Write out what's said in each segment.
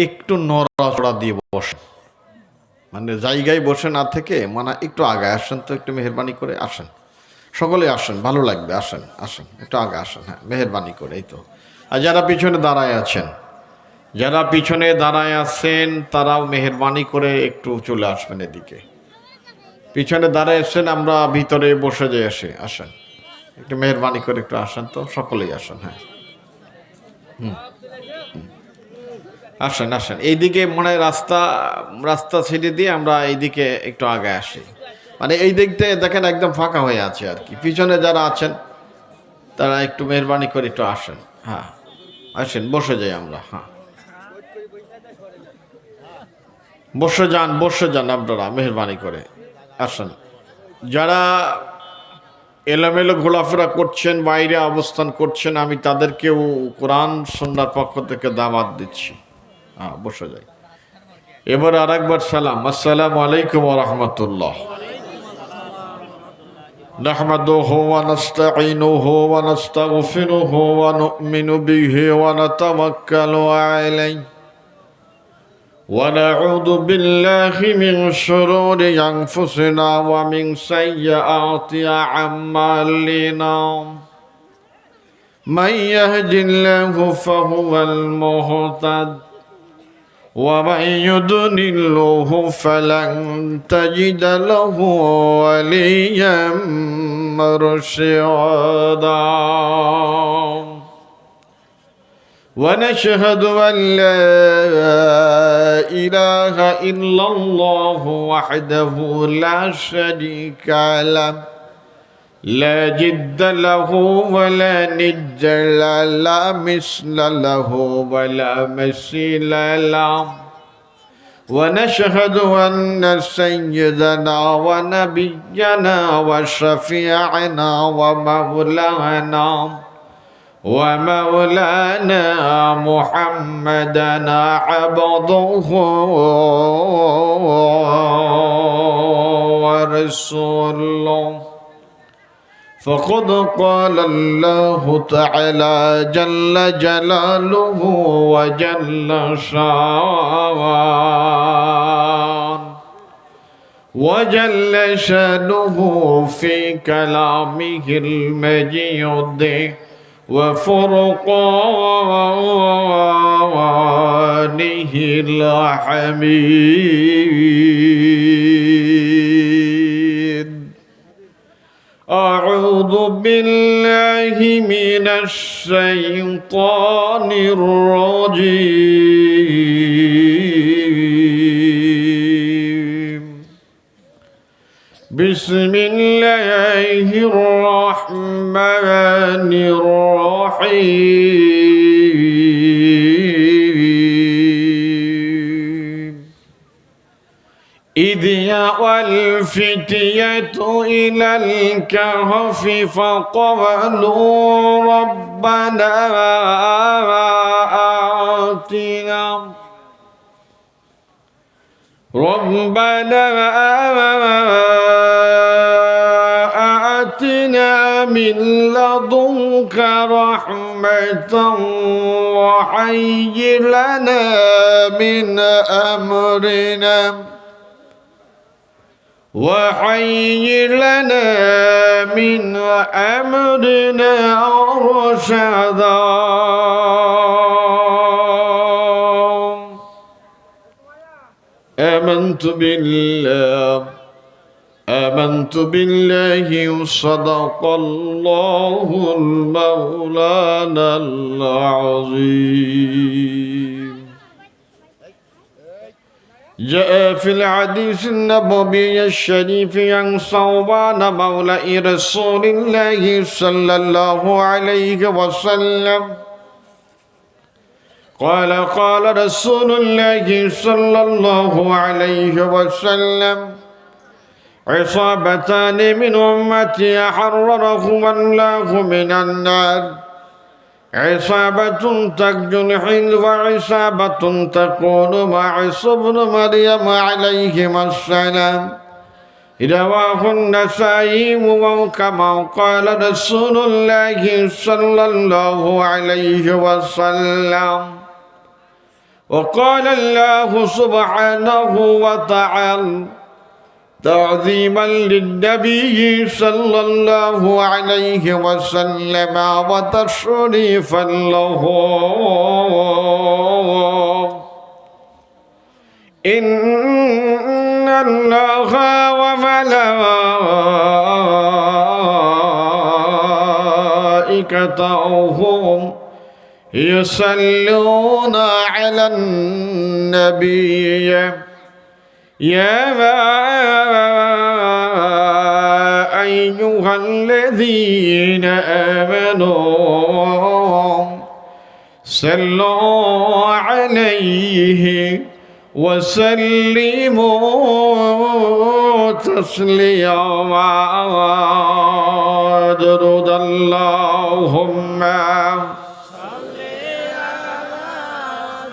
একটু নড়াচড়া দিয়ে বসেন, মানে জায়গায় বসে না থেকে মানে একটু আগে আসেন তো, একটু মেহেরবানি করে আসেন, সকলে আসেন, ভালো লাগবে, আসেন আসেন একটু আগে আসেন, হ্যাঁ মেহেরবানি করে। এই তো। আর যারা পিছনে দাঁড়ায় আছেন, যারা পিছনে দাঁড়ায় আছেন তারাও মেহেরবানি করে একটু চলে আসবেন এদিকে। পিছনে দাঁড়ায় আছেন, আমরা ভিতরে বসে যাই, আসেন একটু মেহেরবানি করে একটু আসেন তো, সকলেই আসেন, হ্যাঁ আসেন আসেন। এইদিকে মনে হয় রাস্তা রাস্তা ছেড়ে দিয়ে আমরা এইদিকে একটু আগে আসি, মানে এই দিক থেকে দেখেন একদম ফাঁকা হয়ে আছে আর কি। পিছনে যারা আছেন তারা একটু মেহরবানি করে একটু আসেন, হ্যাঁ আসেন, বসে যাই আমরা, হ্যাঁ বসে যান আপনারা মেহরবানি করে আসেন। যারা এলোমেলো ঘোরাফেরা করছেন, বাইরে অবস্থান করছেন, আমি তাদেরকেও কোরআন সুন্নাহর পক্ষ থেকে দাওয়াত দিচ্ছি, হ্যাঁ বসে যাই। এবার আর একবার সালাম, আসসালামু আলাইকুম ওয়া রাহমাতুল্লাহ। نحمده ونستعينه ونستغفره ونؤمن به ونتوكل عليه ونعوذ بالله من شرور أنفسنا ومن سيئات أعمالنا من يهد الله فهو المهتد ومن يضلله فلن تجد له وليا مرشدا ونشهد أن لا إله إلا الله وحده لا شريك له لا جد له ولا ند له لا مثل له ولا مثيل له ونشهد أن سيدنا ونبينا وشفيعنا ومولانا محمدا عبده ورسوله فقد قال الله تعالى جل جلاله وجل شانه في كلامه المجيد وفرقانه الحميد. أعوذ بالله من الشيطان الرجيم. بسم الله الرحمن الرحيم. إذ يأوى الفتية إلى الكهف فقالوا ربنا آتنا من لدنك رحمة وهيئ لنا من أمرنا رشدا. آمنت بالله صدق الله المولانا العظيم. جاء في الحديث النبوي الشريف عن ثوبان مولى رسول الله صلى الله عليه وسلم قال قال رسول الله صلى الله عليه وسلم عصابتان من أمتي حررهم الله من النار عصابة ترجو الحل وعصابة تكون مع عيسى ابن مريم عليهما السلام. رواه النسائي وكما قال رسول الله صلى الله عليه وسلم وقال الله سبحانه وتعالى تعظيما للنبي صلى الله عليه وسلم وتشريفا له إن الله وملائكته يصلون على النبي يا أيها الذين آمنوا صلوا عليه وسلموا تسليما درود اللهم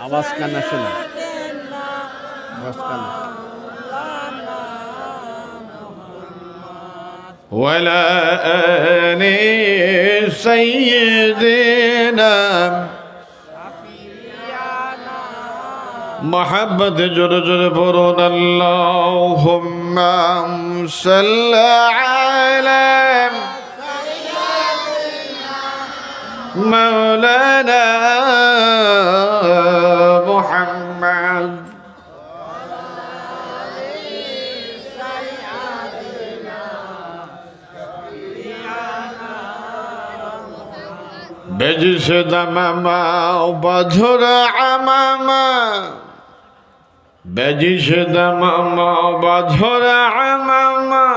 আওয়াজ কান্না শোনা আওয়াজ কান্না ولا آل سيدنا محبت جر جر برون اللهم صل على مولانا محمد بجس دمما وبدر عماما بجس دمما وبدر عماما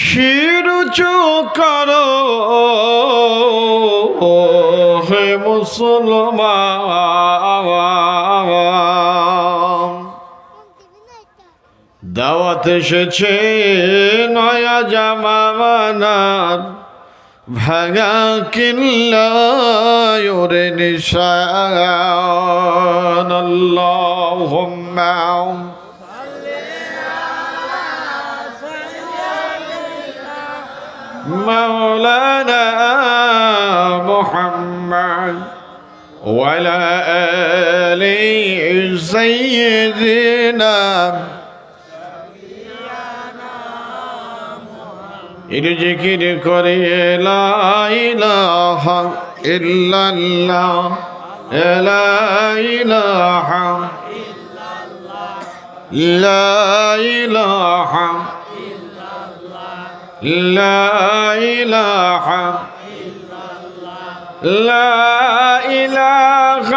শিরু চুকারো হে মুসলমান দাওয়াত এসেছে নয়া জামানার ভাঙা কিল্লায় ওরে নিশান আল্লাহুম্মা مولانا محمد وعلى آل سيدنا ذكر করে লা ইলাহা ইল্লাল্লাহ লা ইলাহা ইল্লাল্লাহ লা ইলাহা لا إله لا إله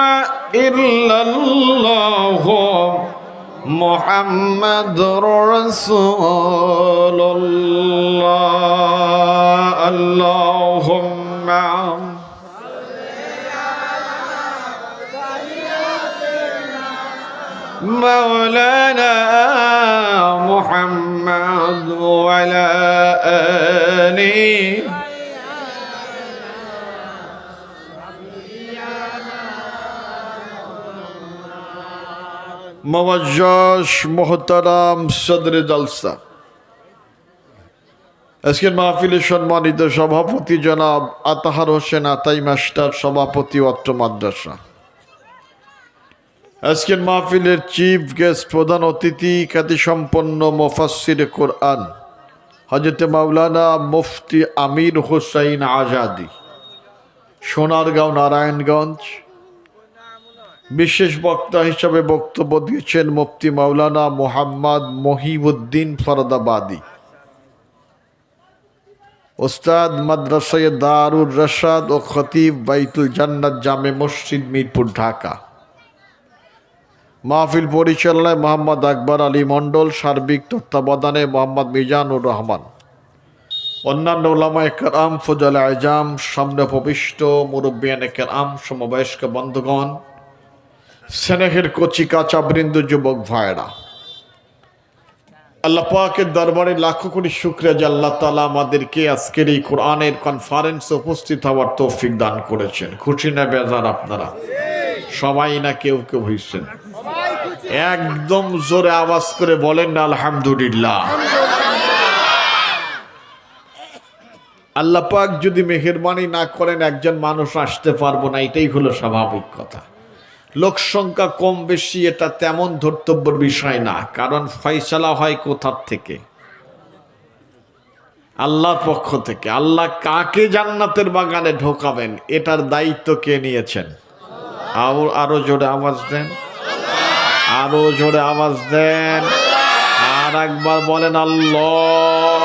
إلا الله محمد رسول الله اللهم مولانا محمد وعلى آله موجّش محترم صدر জলসা আজকের মাহফিলের সম্মানিত সভাপতি জনাব আতাহার হোসেন আতাই মাস্টার সভাপতি অত্র মাদ্রাসা আজকের মাহফিলের চিফ গেস্ট প্রধান অতিথি খ্যাতিসম্পন্ন মুফাসসিরে কোরআন হযরত মাওলানা মুফতি আমির হোসাইন আজাদি সোনারগাঁও নারায়ণগঞ্জ বিশেষ বক্তা হিসাবে বক্তব্য দিয়েছেন মুফতি মাওলানা মোহাম্মদ মহিউদ্দিন ফরদাবাদী ওস্তাদ মাদ্রাসায়ে দারুর রশাদ ও খতিব বাইতুল জান্নাত জামে মসজিদ মিরপুর ঢাকা মাহফিল পরিচালনায় মোহাম্মদ আকবর আলী মণ্ডল সার্বিক তত্ত্বাবধানে মোহাম্মদ মিজানুর রহমান অন্যান্য উলামায়ে কেরাম ফুজালা আজম সামনে উপবিষ্ট মুরব্বিয়ানে কেরাম সমবয়স্ক বন্ধুগণ স্নেহের কচি কাঁচা বৃন্দ যুবক ভাইরা আল্লাহ পাকের দরবারে লাখো কোটি শুকরিয়া যে আল্লাহ তাআলা আমাদেরকে আজকের এই কোরআনের কনফারেন্সে উপস্থিত হওয়ার তৌফিক দান করেছেন। খুশি না বেজার আপনারা সবাই না কেউ কেউ হইছেন? একদম জোরে আওয়াজ করে বলেন না আলহামদুলিল্লাহ। আল্লাহ পাক যদি মেহেরবানি না করেন একজন মানুষ আসতে পারবো না, এটাই হলো স্বাভাবিক কথা। লোক সংখ্যা কম বেশি এটা তেমন ধর্তব্যের বিষয় না, কারণ ফয়সালা হয় কোথার থেকে? আল্লাহর পক্ষ থেকে। আল্লাহ কাকে জান্নাতের বাগানে ঢোকাবেন এটার দায়িত্ব কে নিয়েছেন? আরো জোরে আওয়াজ দেন, আরো জোরে আওয়াজ দেন, আর একবার বলেন আল্লাহ।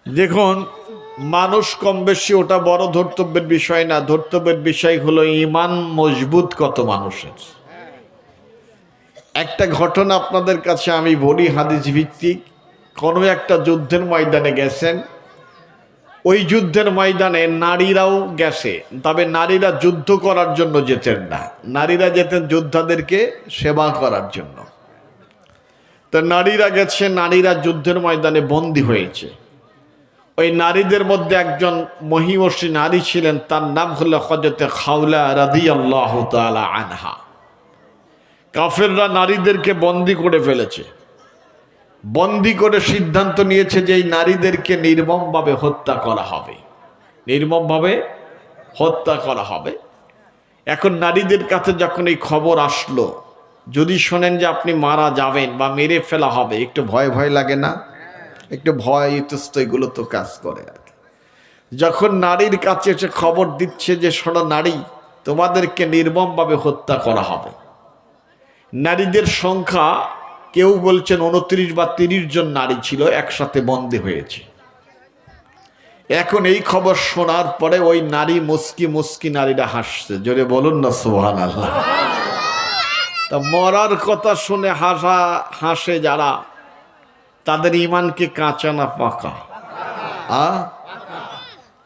দেখুন, মানুষ কম বেশি ওটা বড় ধর্তব্যের বিষয় না। ধর্তব্যের বিষয় হলো ঈমান মজবুত কত মানুষের। একটা ঘটনা আপনাদের কাছে আমি বলি, হাদিস ভিত্তিক। কোনো একটা যুদ্ধের ময়দানে গেছেন, ওই যুদ্ধের ময়দানে নারীরাও গেছে, তবে নারীরা যুদ্ধ করার জন্য যেতেন না, নারীরা যেতেন যোদ্ধাদেরকে সেবা করার জন্য। তো নারীরা গেছে, নারীরা যুদ্ধের ময়দানে বন্দী হয়েছে। ওই নারীদের মধ্যে একজন মহিষী নারী ছিলেন, তার নাম হলো হযরতে খাওলা রাদিয়াল্লাহু তাআলা আনহা। কাফেররা নারীদেরকে বন্দী করে ফেলেছে, বন্দী করে সিদ্ধান্ত নিয়েছে যে এই নারীদেরকে নির্মমভাবে হত্যা করা হবে, নির্মমভাবে হত্যা করা হবে। এখন নারীদের কাছে যখন এই খবর আসলো, যদি শোনেন যে আপনি মারা যাবেন বা মেরে ফেলা হবে, একটু ভয় ভয় লাগে না? একটু ভয় ইতস্ত এগুলো তো কাজ করে আর কি। যখন নারীর কাছে এসে খবর দিচ্ছে যে শোনো নারী, তোমাদেরকে নির্মমভাবে হত্যা করা হবে, নারীদের সংখ্যা কেউ বলছেন 29 বা 30 জন নারী ছিল, একসাথে বন্দী হয়েছে। এখন এই খবর শোনার পরে ওই নারী মুস্কি মুস্কি নারীরা হাসছে, জোরে বলুন না সুবহানাল্লাহ। তা মরার কথা শুনে হাসে যারা, তাদের ঈমান কি কাঁচা না পাকা?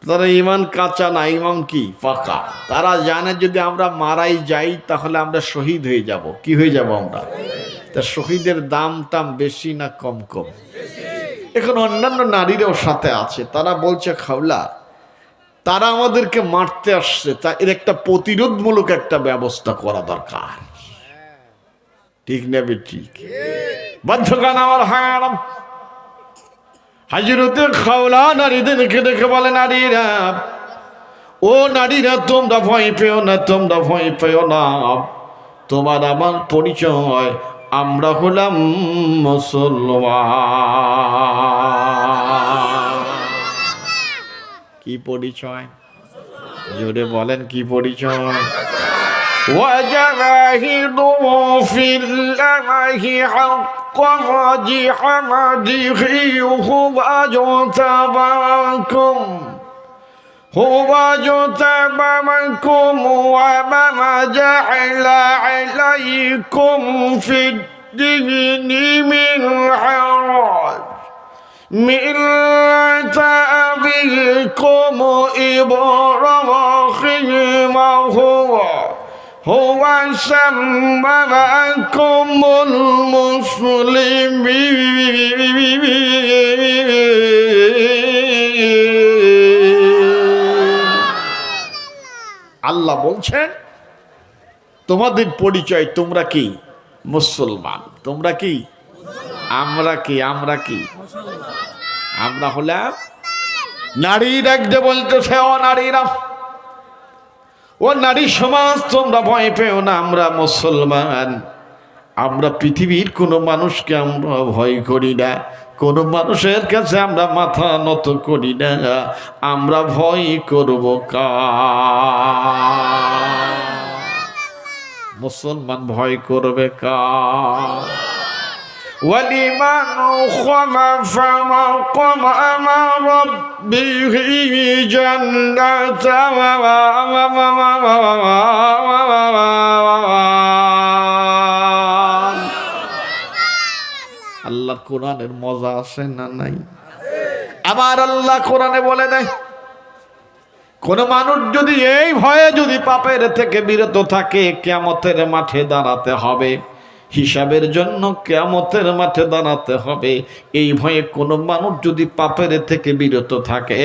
তারা ঈমান কাঁচা না, ঈমান কি পাকা। তারা জানে যদি আমরা মারাই যাই তাহলে আমরা শহীদ হয়ে যাব। কি হয়ে যাব আমরা? তা শহীদের দাম টাম বেশি না কম কম? এখন অন্যান্য নারীরাও সাথে আছে, তারা বলছে খাওলা, তারা আমাদেরকে মারতে আসছে, তা এর একটা প্রতিরোধমূলক একটা ব্যবস্থা করা দরকার। ঠিক না ঠিক? বাধ্যকান আমার হারাম। হযরতে খাওলা নারীদেরকে দেখে বলে, নারীরা, ও নারীরা, তোমরা ভয় পেও না, তোমরা ভয় পেও না। তোমার আমার পরিচয়, আমরা হলাম মুসলমান। কি পরিচয়? জোরে বলেন, কি পরিচয়? وجاهدوا في الله حق جهاده هو اجتباكم وما جعل عليكم في الدين من حرج ملة أبيكم إبراهيم هو سماكم المسلمين। আল্লাহ বলছেন তোমাদের পরিচয়, তোমরা কি মুসলমান। তোমরা কি? আমরা কি? আমরা কি? আমরা হলাম নারী। ডাকতে বলতেছে, ও নারীরা, ও নারী সমাজ, তোমরা ভয় পেও না, আমরা মুসলমান। আমরা পৃথিবীর কোনো মানুষকে আমরা ভয় করি না, কোনো মানুষের কাছে আমরা মাথা নত করি না। আমরা ভয় করব কার? মুসলমান ভয় করবে কার? وَلِمَنْ خَافَ مَقَامَ رَبِّهِ جَنَّتَانِ। আল্লাহর কোরআনের মজা আছে না নাই? আবার আল্লাহ কোরআনে বলে দেয়, কোন মানুষ যদি এই ভয়ে যদি পাপের থেকে বিরত থাকে, কিয়ামতের মাঠে দাঁড়াতে হবে, হিসাবের জন্য কিয়ামতের মাঠে দাঁড়াতে হবে। এই ভয়ে কোনো মানুষ যদি পাপের থেকে বিরত থাকে,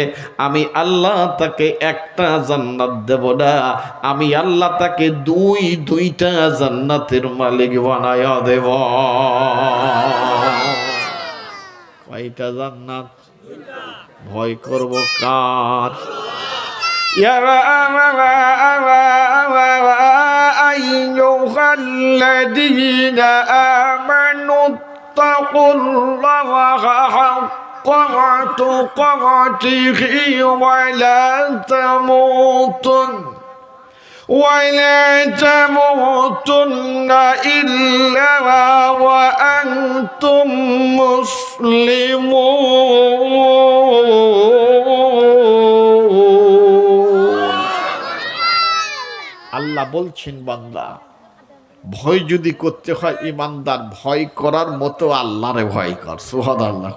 আমি আল্লাহ তাকে একটা জান্নাত দেব না, আমি আল্লাহ তাকে দুইটা জান্নাতের মালিক বানায় দেব। কয়টা জান্নাত? ভয় করব কার? يا أيها الذين آمنوا اتقوا الله حق تقاته ولا تموتن إلا وأنتم مسلمون আল্লাহ বলছেন বান্দা ভয় যদি করতে হয় ইমানদার ভয় করার মতো আল্লাহরে ভয় কর সুবহানাল্লাহ।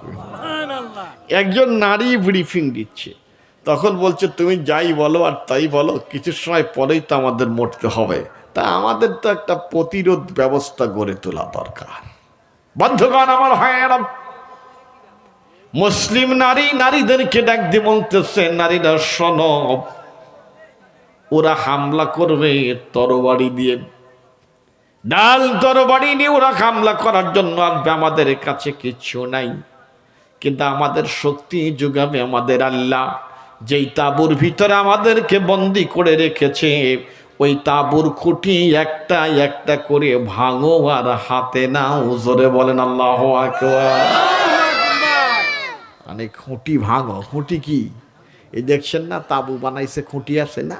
একজন নারী ব্রিফিং দিচ্ছে, তখন বলছে তুমি যাই বলো আর তাই বলো, কিছু সময় পরেই তো আমাদের মরতে হবে, তা আমাদের তো একটা প্রতিরোধ ব্যবস্থা গড়ে তোলা দরকার। বন্ধুগণ আমার ভাইয়েরা, মুসলিম নারীদেরকে ডাক দিয়ে বলতেছে, নারীরা শোনো, ওরা হামলা করবে তরবারি দিয়ে, ডাল তরবারি নিয়ে ওরা হামলা করার জন্য আসবে। আমাদের কাছে কিছু নাই, কিন্তু আমাদের শক্তি যোগাবে আমাদের আল্লাহ। যেই তাঁবুর ভিতরে আমাদেরকে বন্দি করে রেখেছে, ওই তাঁবুর খুঁটি একটা একটা করে ভাঙো আর হাতে নাও। জোরে বলেন আল্লাহু আকবার। মানে খুঁটি ভাঙো। খুঁটি কি? এই দেখছেন না তাঁবু বানাইছে, খুঁটি আছে না,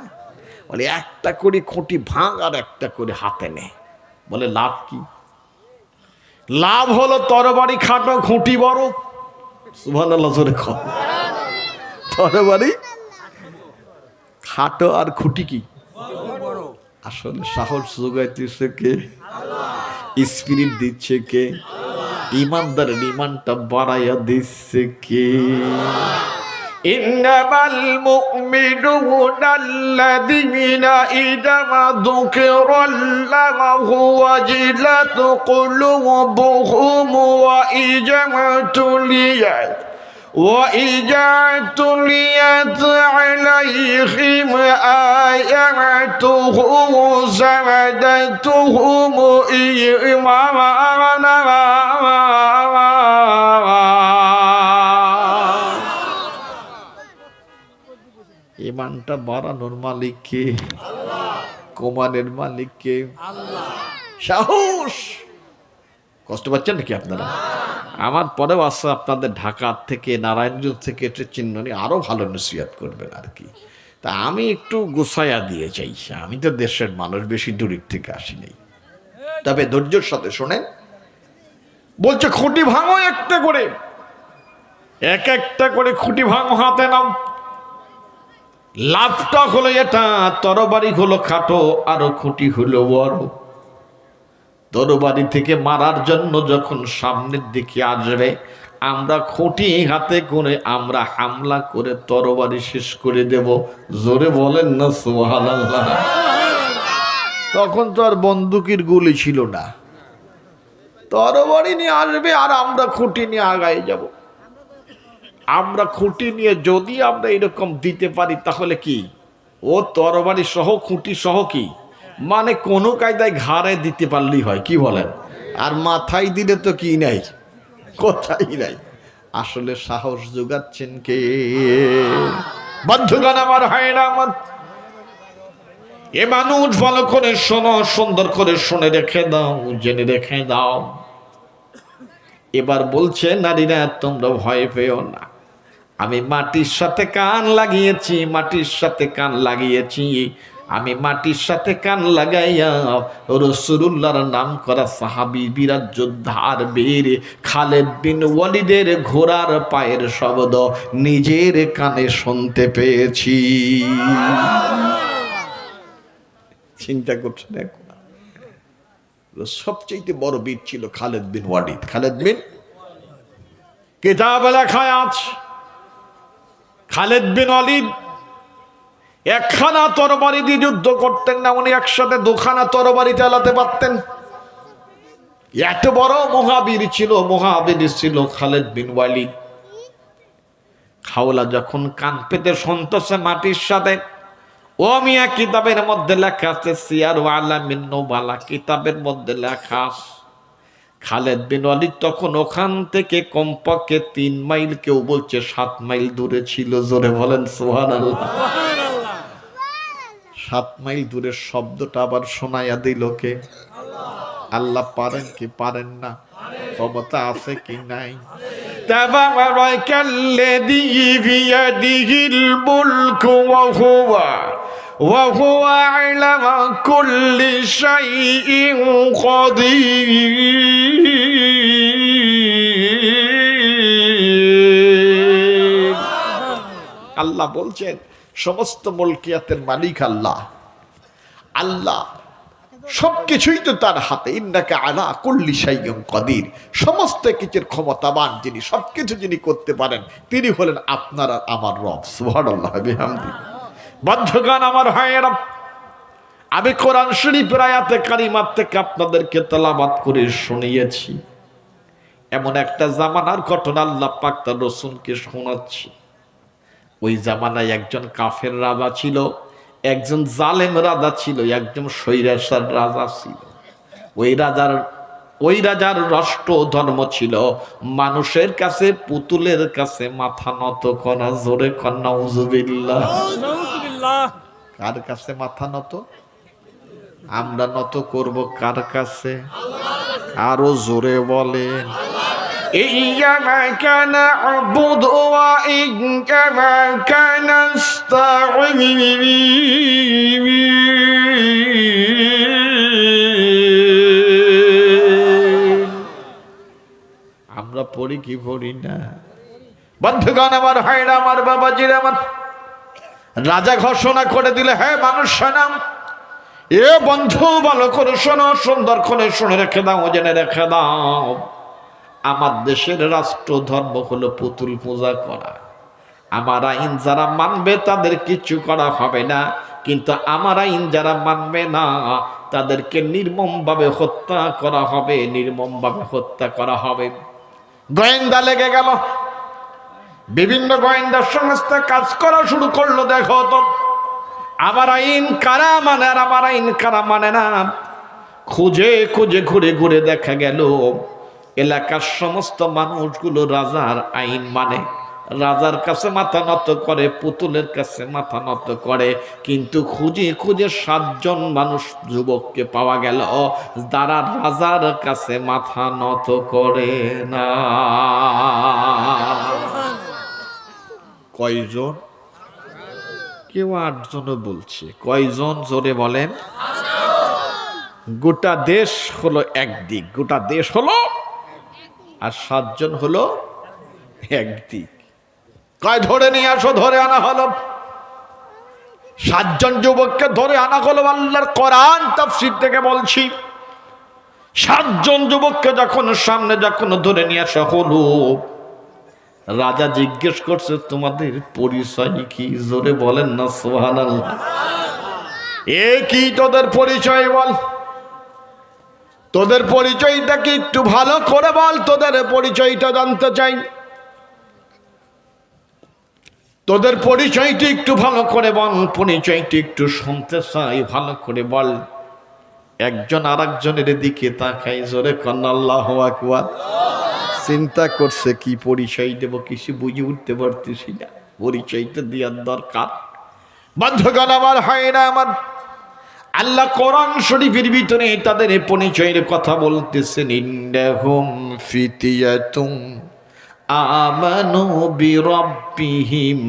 বলে একটা করে খুঁটি ভাঙ আর একটা করে হাতে নে। বলে লাভ কি? লাভ হলো তরবারি খাটো, খুঁটি বড়। সুবহানাল্লাহ জোরে কর। তরবারি খাটো আর খুঁটি কি? আসলে সাহস যোগাইতেছে কে? স্পিরিট দিচ্ছে কে? ইমানদারের ইমানটা বাড়াইয়া দিচ্ছে কে? ইন্নামাল মুমিনুনা আল্লাযীনা ইযা যুকিরাল্লাহু ওয়াজিলাত কুলুবুহুম وإذا تليت عليهم آياته زادتهم إيمانا ইমানটা বাড়ানোর মালিক কে? কমানের মালিক কে? সাহস। কষ্ট পাচ্ছেন নাকি আপনারা? আমার পরেও আছে আপনাদের ঢাকা থেকে, নারায়ণগঞ্জ থেকে এটা চিহ্ন নিয়ে আরো ভালো নসিহত করবেন আর কি। তা আমি একটু গুছাইয়া দিয়ে চাইছি, আমি তো দেশের মানুষ, বেশি দূরের থেকে আসি নাই। তবে ধৈর্যের সাথে শোনেন, বলছে খুঁটি ভাঙো একটা করে, এক একটা করে খুঁটি ভাঙো, হাতে নাও। লাভটা হলো এটা, তরবারি হলো খাটো আর খুঁটি হলো বড়। তরবারি থেকে মারার জন্য যখন সামনের দিকে আসবে, আমরা খুঁটি হাতে করে আমরা হামলা করে তরবারি শেষ করে দেব। জোরে বলেন না সুবহানাল্লাহ। তখন তো আর বন্দুকের গুলি ছিল না, তরবারি নিয়ে আসবে আর আমরা খুঁটি নিয়ে আগায় যাব। আমরা খুঁটি নিয়ে যদি আমরা এরকম দিতে পারি, তাহলে কি ও তরবারি সহ খুঁটি সহ কি, মানে কোনো কায়দায় ঘাড়ে দিতে পারলেই হয়, কি বলেন? আর মাথায় দিলে তো কি নাই, কোথায় নাই। আসলে সাহস যোগাচ্ছেন কে? বন্ধুগণ আমার ভাইরা আমার, এ মানুষ ভালো করে শোনো, সুন্দর করে শুনে রেখে দাও, জেনে রেখে দাও। এবার বলছে নারীরা তোমরা ভয় পেও না, আমি মাটির সাথে কান লাগিয়েছি, মাটির সাথে কান লাগিয়েছি। আমি মাটির সাথে কান লাগাইয়া রাসূলুল্লাহর নাম করা সাহাবী বিরাট যোদ্ধার বীর খালেদ বিন ওয়ালিদের ঘোড়ার পায়ের শব্দ নিজের কানে শুনতে পেয়েছি। চিন্তা করছেন, সবচেয়ে বড় বীর ছিল খালেদ বিন ওয়ালিদ। খালেদ বিন, কিতাবে লেখা আছে খালেদ বিন ওয়ালিদ একখানা তরবারি দিয়ে যুদ্ধ করতেন না, উনি একসাথে দুখানা তরবারি চালাতে পারতেন। এত বড় মহাবীর ছিল খালেদ বিন ওয়ালিদ। খাওলা যখন কান পেতে শুনতেছে মাটির সাথে, ও মিয়া কিতাবের মধ্যে লেখা আছে, সিয়ার আলামিন নুবালা কিতাবের মধ্যে লেখা আছে, খালেদ বিন ওয়ালিদ তখন ওখান থেকে কমপক্ষে 3 মাইল, কেউ বলছে 7 মাইল দূরে ছিল। জোরে বলেন সুবহানাল্লাহ। 7 মাইল দূরের শব্দটা আবার শোনাইয়া দিল কে? আল্লাহ পারেন কি পারেন না? ক্ষমতা আছে কি নাই? তাবারাকাল্লাযী বিয়াদিহিল মুলকু ওয়া হুয়া আলা কুল্লি শাইইন কাদির। আল্লাহ বলছেন সমস্ত মুলকিয়াতের মালিক আল্লাহ। আল্লাহ সবকিছুই তো তার হাতে। ইন্নাকা আলা কুল্লি শাইইন কাদির, সমস্ত কিছুর ক্ষমতাবান যিনি, সবকিছু যিনি করতে পারেন, তিনি হলেন আপনার আর আমার রব। সুবহানাল্লাহ বিহামদি। বন্ধুগণ আমার ভাইয়েরা, আমি কোরআন শরীফের আয়াতে কারিমাত থেকে আপনাদেরকে তেলাওয়াত করে শুনিয়েছি। এমন একটা জামানার ঘটনা আল্লাহ পাক তার রাসূলকে শোনাচ্ছি। ওই জামানায় একজন কাফের রাজা ছিল, একজন জালেম রাজা ছিল, একজন স্বৈরাচার রাজা ছিল। ওই রাজার রাষ্ট্র ধর্ম ছিল মানুষের কাছে, পুতুলের কাছে মাথা নত করা। জোরে কন্যা নাউযুবিল্লাহ। কার কাছে মাথা নত? আমরা নত করব কার কাছে? আরো জোরে বলেন। ইয়্যাকা না'বুদু ওয়া ইয়্যাকা নাস্তাঈন। আমরা পড়ি কি পড়ি না? বন্ধুগণ আমার ভাইরা, আমার বাবাজিরা, আমার রাজা ঘোষণা করে দিলে, হ্যাঁ মানুষ শোনাম, এ বন্ধু ভালো করে শোনো, সুন্দর করে শুনে রেখে দাও, জেনে রেখে দাও, আমার দেশের রাষ্ট্র ধর্ম হলো পুতুল পূজা করা। আমার আইন যারা মানবে তাদের কিছু করা হবে না, কিন্তু আমার আইন যারা মানবে না তাদেরকে নির্মমভাবে হত্যা করা হবে, নির্মমভাবে হত্যা করা হবে। গোয়েন্দা লেগে গেল, বিভিন্ন গোয়েন্দা সংস্থা কাজ করা শুরু করলো। দেখো তো আমার আইন কারা মানে আর আমার আইন কারা মানে না। খুঁজে খুঁজে ঘুরে ঘুরে দেখা গেল এলাকার সমস্ত মানুষগুলো রাজার আইন মানে, রাজার কাছে মাথা নত করে, পুতুলের কাছে মাথা নত করে। কিন্তু খুঁজে খুঁজে 7 জন মানুষ যুবককে পাওয়া গেল যারা রাজার কাছে মাথা নত করে না। কয়জন? কেউ 8 জনও বলছে। কয়জন? জোরে বলেন। গোটা দেশ হলো একদিক, গোটা দেশ হলো, আর 7 জন হলো একদিক। কয় ধরে নিয়ে আসো, ধরে আনা হলো। 7 জন যুবককে ধরে আনা হলো। আল্লাহর কোরআন তাফসীর থেকে বলছি, 7 জন যুবককে যখন সামনে যখন ধরে নিয়ে আসা হলো, রাজা জিজ্ঞেস করছে তোমাদের পরিচয় কি? জোরে বলেন না সুবহানাল্লাহ। এ কি তোদের পরিচয়? বল, তোদের পরিচয়টা কি একটু ভালো করে বল, তোদের পরিচয়টা জানতে চাই। তোদের পরিচয়টি একটু ভালো করে বল, পরিচয়টি একটু শুনতে চাই, ভালো করে বল। একজন আর একজনের দিকে তাকাই, জোরে কন্না আল্লাহু আকবার। চিন্তা করছে কি পরিচয় দেব, কিছু বুঝে উঠতে পারতেছি না, পরিচয়টা দেওয়ার দরকার। বন্ধুগণ আমার ভাইরা আমার, আল্লাহ কোরআন শরীফের ভিতরে তাদের পরিচয়ের কথা বলতেছেন। ইন্নাহুম ফিতিয়াতুম আমানু বিরাব্বিহিম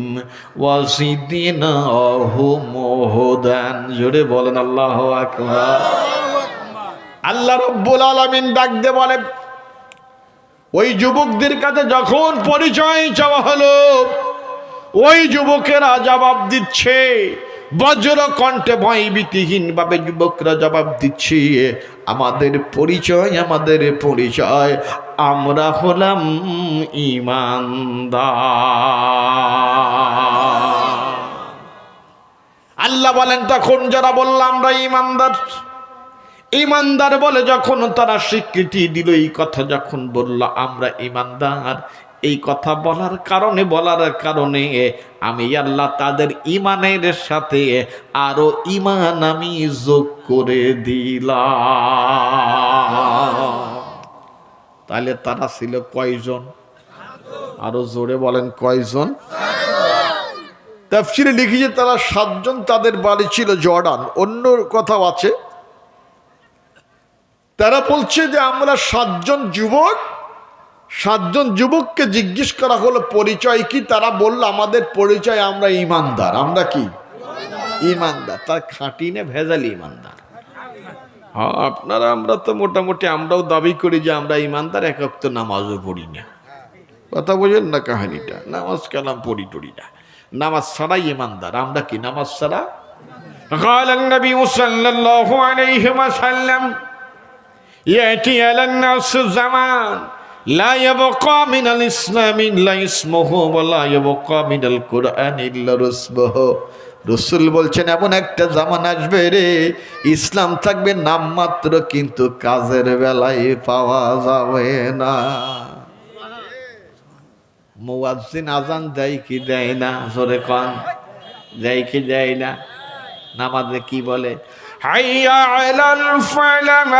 ওয়া জিদনাহুম হুদান। জোরে বলেন আল্লাহু আকবার। আল্লাহ রাব্বুল আলামিন ডাক দিয়ে বলেন, ওই যুবকদের কাছে যখন পরিচয় চাওয়া হলো, ওই যুবকেরা জবাব দিচ্ছে বজ্র কণ্ঠে, ভয়ভীতিহীন ভাবে যুবকরা জবাব দিচ্ছে, আমাদের পরিচয়, আমাদের পরিচয়, আমরা হলাম ঈমানদার। আল্লাহ বলেন তখন যারা বলল আমরা ঈমানদার, ঈমানদার বলে যখন তারা স্বীকৃতি দিল, এই কথা যখন বলল আমরা ঈমানদার, এই কথা বলার কারণে আমি আল্লাহ তাদের ঈমানের সাথে আরো ঈমান আমি যোগ করে দিলাম। তাহলে তারা ছিল কয়জন? আরো জোরে বলেন কয়জন? তাফসিরে লিখেছে তারা 7 জন, তাদের বাড়ি ছিল জর্ডান। অন্য কথাও আছে, তারা বলছে যে আমরা 7 জন যুবক, 7 জন যুবককে জিজ্ঞেস করা হলো পরিচয় কি, তারা বলল আমাদের পরিচয় আমরা ইমানদার। আমরা কি ইমানদার, তার খাঁটি না ভেজালি ইমানদার। হ্যাঁ আপনারা আমরা তো মোটামুটি আমরাও দাবি করি যে আমরা ইমানদার, এক ওয়াক্ত নামাজও পড়ি না। কথা বোঝেন না কাহিনীটা, নামাজ কালাম পড়ি টড়ি না, নামাজ ছাড়াই ইমানদার। আমরা কি নামাজ ছাড়া? قال النبي صلى الله عليه وسلم يأتي على الناس زمان لا يبقى من الإسلام إلا اسمه ولا يبقى من القرآن إلا رسمه। রসুল বলছেন এমন একটা জামান আসবে রে, ইসলাম থাকবে নামমাত্র কিন্তু কাজের বেলায় পাওয়া যাবে না। মুয়াজ্জিন আজান দেয় কি দেয় না? জোরে কন, দেয় কি দেয় না? নামাজে কি বলে? হাইয়া আলাল ফালাহ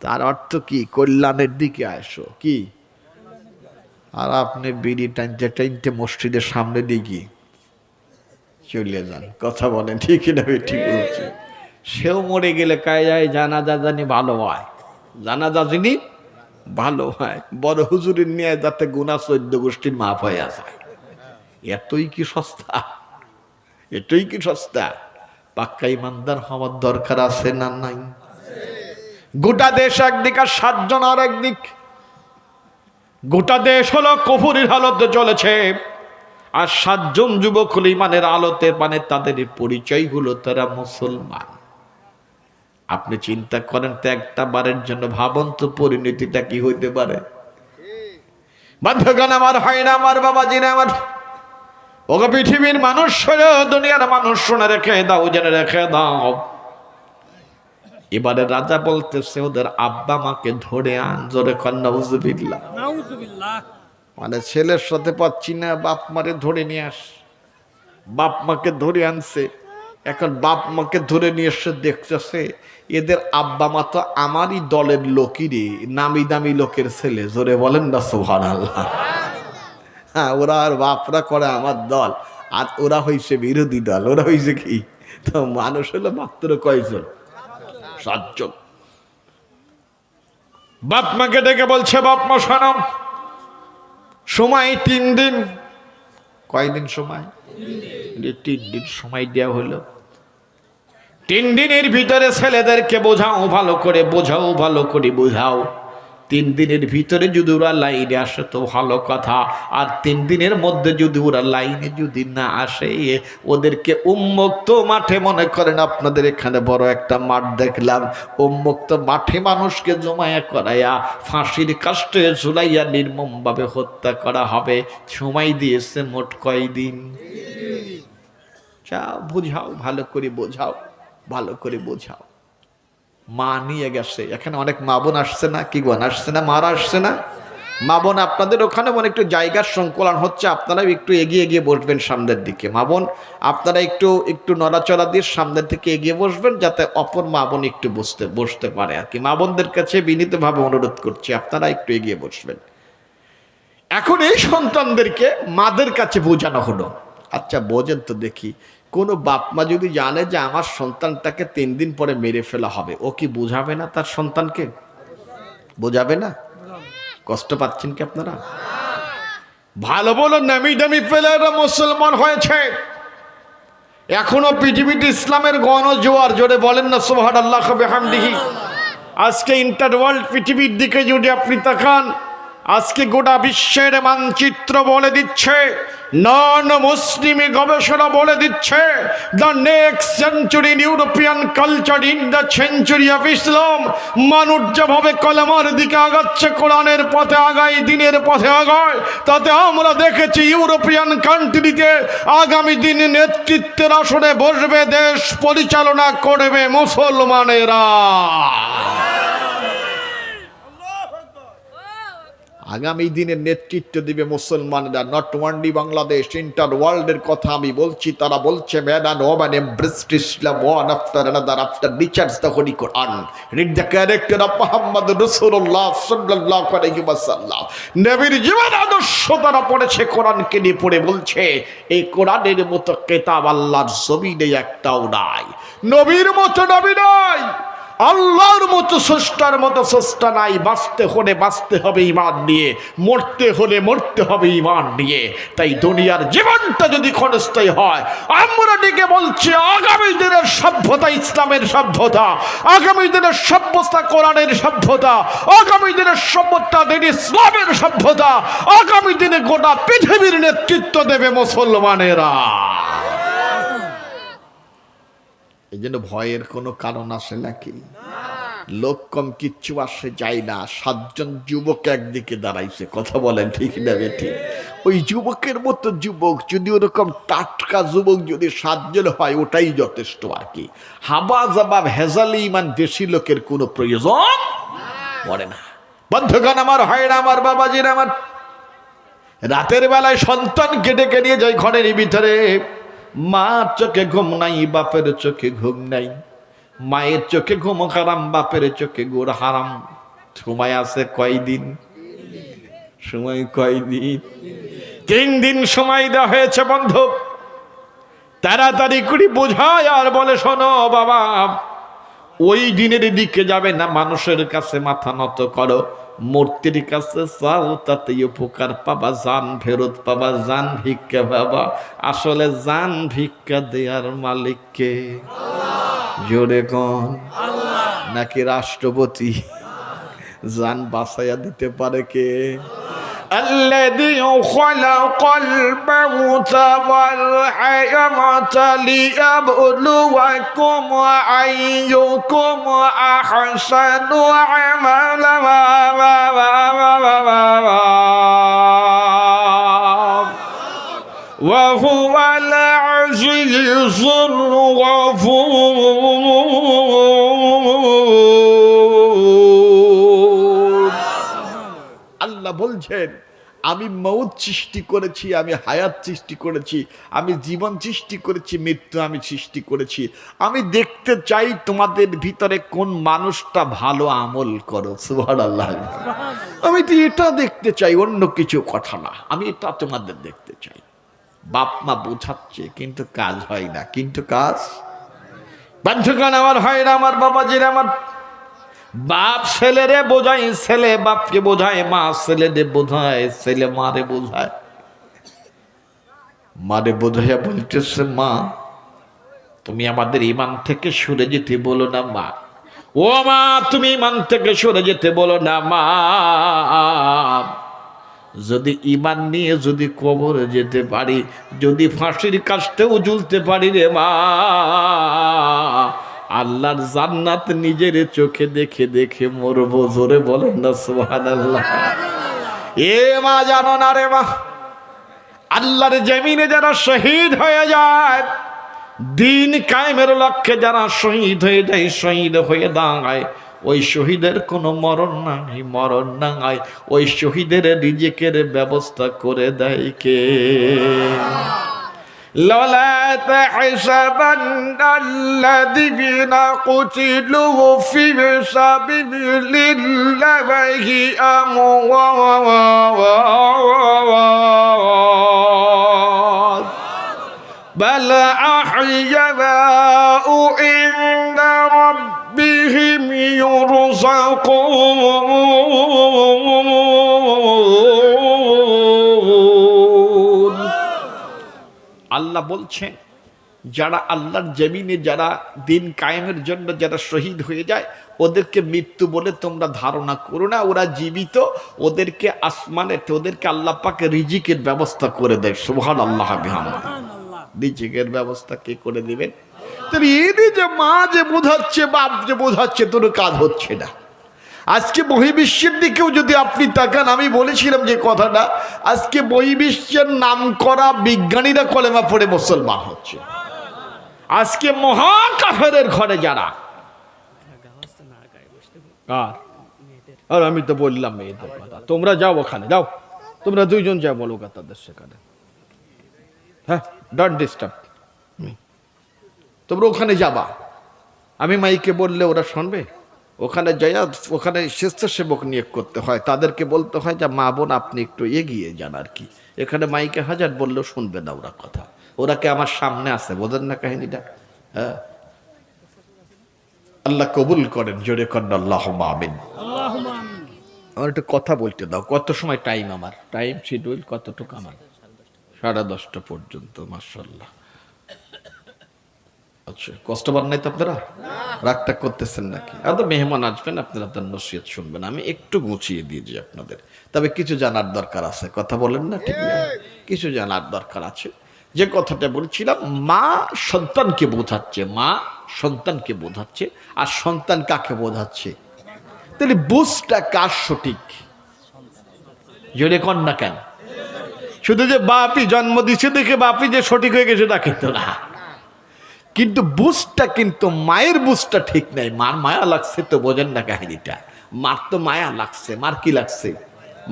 তার অর্থ কি? কল্যাণের দিকে আসো। কি? আর আপনি বিড়ি টানতে টানতে মসজিদের সামনে দিকে চলে যান। কথা বলেন ঠিক না? ঠিক বলছি। সেও মরে গেলে কায় জানাজা জানি ভালো হয়, জানাজা যিনি ভালো হয়, বড় হুজুরের নিয়ে যাতে গুনাহ 14 গোষ্ঠীর মাপ হয়ে যায়। এতই কি সস্তা? এতই কি সস্তা? পাক্কা ইমানদার হওয়ার দরকার আছে না নাই? গোটা দেশ একদিক আর 7 জন আর একদিক। গোটা দেশ হলো কুফুরির হালতে চলেছে, আর 7 জন যুবক হলো ইমানের আলোতে, মানে তাদের পরিচয় হলো তারা মুসলমান। আপনি চিন্তা করেন তো, একটা বারের জন্য ভাবন তো পরিণতিটা কি হইতে পারে। বাধ্যগান আমার হয় না, আমার বাবাজি না, আমার ওগো পৃথিবীর মানুষ শোনো, দুনিয়ার মানুষ শুনে রেখে দাও, জেনে রেখে দাও। এবারে রাজা বলতেছে ওদের আব্বা মাকে ধরে আন। জোরে কন নাউজুবিল্লাহ। মানে ছেলের সাথে পাচ্ছি না, বাপ মারে ধরে নিয়ে আস। বাপ মাকে ধরে আনছে। এখন বাপ মাকে ধরে নিয়ে এসে দেখতেছে এদের আব্বা মা তো আমারই দলের লোকই রে, নামি দামি লোকের ছেলে। জোরে বলেন না সুবহানাল্লাহ। হ্যাঁ, ওরা আর বাপরা করে আমার দল, আর ওরা হইছে বিরোধী দল। ওরা হইছে কি? তো মানুষ হলো মাত্র কয়জন? 7 জন। বাপ মাকে ডেকে বলছে, বাপ মা শোনো, সময় 3 দিন। কয়দিন সময়? 3 দিন সময় দেওয়া হলো। 3 দিনের ভিতরে ছেলেদেরকে বোঝাও, ভালো করে বোঝাও, ভালো করে বোঝাও। 3 দিনের ভিতরে যদি ওরা লাইনে আসে তো ভালো কথা, আর 3 দিনের মধ্যে যদি ওরা লাইনে যদি না আসে, ওদেরকে উন্মুক্ত মাঠে, মনে করেন আপনাদের এখানে বড় একটা মাঠ দেখলাম, উন্মুক্ত মাঠে মানুষকে জমায়া করাইয়া ফাঁসির কাস্টে ঝুলাইয়া নির্মমভাবে হত্যা করা হবে। সময় দিয়েছে মোট কয়দিন? যাও বুঝাও, ভালো করে বোঝাও, ভালো করে বোঝাও। মা নিয়ে গেছে, এখানে অনেক মা বোন আসছে না? কি বোন আসছে না? মারা আসছে না? মা বোন আপনাদের ওখানে মনে একটু জায়গার সংকলন হচ্ছে, আপনারা একটু এগিয়ে এগিয়ে বসবেন সামনের দিকে। মা বোন আপনারা একটু নড়াচড়া দিয়ে সামনের দিকে এগিয়ে বসবেন, যাতে অপর মা বোন একটু বসতে পারে আর কি। মা বোনদের কাছে বিনীতভাবে অনুরোধ করছি, আপনারা একটু এগিয়ে বসবেন। এখন এই সন্তানদেরকে মাদের কাছে বোঝানো হলো। আচ্ছা বোঝেন তো দেখি, কোনো বাপ মা যদি জানে যে আমার সন্তানটাকে 3 দিন পরে মেরে ফেলা হবে, ও কি বোঝাবে না তার সন্তানকে? বোঝাবে না? কষ্ট পাচ্ছেন কি আপনারা? ভালো বলো, নামি দামি ফেলেরা মুসলমান হয়েছে। এখনো পৃথিবীতে ইসলামের গণজোয়ার। জোরে বলেন না সুবহানাল্লাহ বিহামদিহি। আজকে ইন্টারওয়ার্ল্ড পৃথিবীর দিকে যদি আপনি তাকান, আজকে গোটা বিশ্বের মানচিত্র বলে দিচ্ছে, নন মুসলিমি গবেষণা বলে দিচ্ছে, the next century in European culture in the century of Islam. মানুষ যেভাবে কলেমার দিকে আগাচ্ছে, কোরআনের পথে আগায়, দিনের পথে আগায়, তাতে আমরা দেখেছি ইউরোপিয়ান কান্ট্রিতে আগামী দিনে নেতৃত্বের আসনে বসবে, দেশ পরিচালনা করবে মুসলমানেরা। আগামী দিনের নেতৃত্ব দিবে মুসলমানরা, নট ওনলি বাংলাদেশ, ইন্টার ওয়ার্ল্ডের কথা আমি বলছি। তারা বলছে man and woman embrace Islam one after another after recharge the holy Quran, read the character of Muhammad রাসূলুল্লাহ সাল্লাল্লাহু আলাইহি ওয়াসাল্লাম। নবীর জীবন আদর্শ তারা পড়েছে, কোরআনকে নিয়ে পড়ে বলছে এই কোরআনের মতো কিতাব আল্লাহর জমিনে একটাও নাই। নবীর মতো নবী নাই, আল্লাহর মতো স্রষ্টার মতো স্রষ্টা নাই। বাঁচতে হলে বাঁচতে হবে ঈমান নিয়ে, মরতে হলে মরতে হবে ঈমান নিয়ে। তাই দুনিয়ার জীবনটা যদি ক্ষণস্থায়ী হয়, আমরা ডেকে বলছি আগামী দিনের সভ্যতা ইসলামের সভ্যতা, আগামী দিনের সভ্যতা কোরআনের সভ্যতা, আগামী দিনের সভ্যতা দিন ইসলামের সভ্যতা, আগামী দিনে গোটা পৃথিবীর নেতৃত্ব দেবে মুসলমানেরা। এই জন্য ভয়ের কোনো কারণ আসে নাকি? লোক কম কিচ্ছু আসে যায় না। 7 জন যুবক একদিকে দাঁড়াইছে, কথা বলেন ঠিক না ঠিক? ওই যুবকের মতো যুবক যদি ওরকম টাটকা যুবক যদি 7 জন হয়, ওটাই যথেষ্ট আর কি। হাবা জাবা ভেজালি ইমান বেশি লোকের কোনো প্রয়োজন পড়ে না। বন্ধুগণ আমার, হয় না আমার, বাবাজির আমার, রাতের বেলায় সন্তানকে ডেকে নিয়ে যায় ঘরের ভিতরে। মার চোখে ঘুম নাই, বাপের চোখে ঘুম নাই। মায়ের চোখে ঘুম হারাম, বাপের চোখে গুড় হারাম। সময় আছে কয়দিন? সময় কয়দিন? 3 দিন সময় দেওয়া হয়েছে বন্ধু। তাড়াতাড়ি করে বোঝায় আর বলে শোনো বাবা, ওই দিনের দিকে যাবে না, মানুষের কাছে মাথা নত করো, মূর্তির কাছে চাও, তাতে উপকার পাবা, জান ফেরত পাবা, জান ভিক্ষা পাবা। আসলে জান ভিক্ষা দেয়ার মালিককে? জোরে কোন? নাকি রাষ্ট্রপতি? জান বাঁচাইয়া দিতে পারে কে? الذي خلق الموت والحياة ليبلوكم أيكم أحسن عملا وهو العزيز الغفور। আল্লাহ বলছেন আমি মৌত সৃষ্টি করেছি, আমি হায়াত সৃষ্টি করেছি, আমি জীবন সৃষ্টি করেছি, মৃত্যু আমি সৃষ্টি করেছি। আমি দেখতে চাই তোমাদের ভিতরে কোন মানুষটা ভালো আমল করো। সুবহানাল্লাহ। আমি তো এটা দেখতে চাই, অন্য কিছু কথা না। আমি এটা তোমাদের দেখতে চাই। বাপ মা বোঝাচ্ছে কিন্তু কাজ হয় না, কিন্তু কাজ বাধ্যকান আমার হয় না আমার, বাবাজির আমার। বাপ ছেলেরে বোঝায়, ছেলে বাপকে বোঝায়, মা ছেলেরে বোঝায়, ছেলে মারে বোঝায়। মারে বোঝাইয়া বলতেছে মা তুমি আমাদের ইমান থেকে সরে যেতে বলো না মা। ও মা তুমি ইমান থেকে সরে যেতে বলো না মা। যদি ইমান নিয়ে যদি কবরে যেতে পারি, যদি ফাঁসির কাষ্ঠেও ঝুলতে পারি রে মা, আল্লাহর জান্নাত নিজের চোখে দেখে দেখে মরবো। জোরে বলেন না সুবহানাল্লাহ। এ মা জানো না রে মা, আল্লাহর জমিনে যারা শহীদ হয়ে যায়, দিন কায়েমের লক্ষ্যে যারা শহীদ হয়ে যায়, শহীদ হয়ে দাঁড়ায়, ওই শহীদের কোনো মরণ নাই, মরণ নাই। ওই শহীদের রিজিকের ব্যবস্থা করে দেয় কে? لا تحسبن الذين قتلوا في سبيل الله أموات بل أحياء عند ربهم يرزقون। আল্লাহ বলছেন যারা আল্লাহর জমিনে যারা দিন কায়েমের জন্য যারা শহীদ হয়ে যায়, ওদেরকে মৃত্যু বলে তোমরা ধারণা করো না। ওরা জীবিত, ওদেরকে আসমানে, ওদেরকে আল্লাহ পাক রিজিকের ব্যবস্থা করে দেয়। সুবহানাল্লাহ বিহামদিহি। রিজিকের ব্যবস্থা কে করে দিবেন? তাহলে এই যে মা যে বোঝাচ্ছে, বাপ যে বোঝাচ্ছে, তোর কাজ হচ্ছে না। আজকে বহির্বিশ্বের দিকেও যদি আপনি তাকান, আমি বলেছিলাম যে কথাটা, আজকে বহির্বিশ্বের নাম করা বিজ্ঞানীরা কলেমা পড়ে মুসলমান হচ্ছে। আজকে মহা কাফেরের ঘরে যারা, আর আমি তো বললাম মেয়েদের কথা, তোমরা যাও ওখানে, যাও তোমরা দুইজন যাও, বলো তাদের সেখানে, হ্যাঁ, ডোন্ট ডিস্টার্ব। তোমরা ওখানে যাবা, আমি মাইকে বললে ওরা শুনবে? ওখানে যাইয়া ওখানে স্বেচ্ছাসেবক নিয়োগ করতে হয়, তাদেরকে বলতে হয় যে মা বোন আপনি একটু এগিয়ে যান আর কি। এখানে মাইকে হাজার বললেও শুনবে না ওরা কথা, ওরা কে আমার সামনে আছে, বোঝেন না কাহিনীটা? হ্যাঁ, আল্লাহ কবুল করেন, জোরে করেন আল্লাহুম্মা আমিন। আমার একটু কথা বলতে দাও। কত সময় টাইম? আমার টাইম শিডিউল কতটুকু? আমার 10:30 পর্যন্ত। মাশাআল্লাহ। আচ্ছা, কষ্ট পান নাই তো আপনারা? রাগটা করতেছেন নাকি? আর তো মেহমান আসবেন, আপনারা তার নসিহত শুনবেন, আমি একটু গুছিয়ে দিয়েছি আপনাদের। তবে কিছু জানার দরকার আছে, কথা বলেন না, ঠিক না? কিছু জানার দরকার আছে। যে কথাটা বলছিলাম, মা সন্তানকে বোঝাচ্ছে, মা সন্তানকে বোঝাচ্ছে, আর সন্তান কাকে বোঝাচ্ছে? তাহলে বুঝটা কার সঠিক? জোরে কন না কেন? শুধু যে বাপই জন্ম দিছে দেখে বাপই যে সঠিক হয়ে গেছে তা কিন্তু না, কিন্তু বুঝটা, কিন্তু মায়ের বুঝটা ঠিক নাই। মার মায়া লাগছে তো, বোঝেন না কাহিনীটা? মার তো মায়া লাগছে, মার কি লাগছে?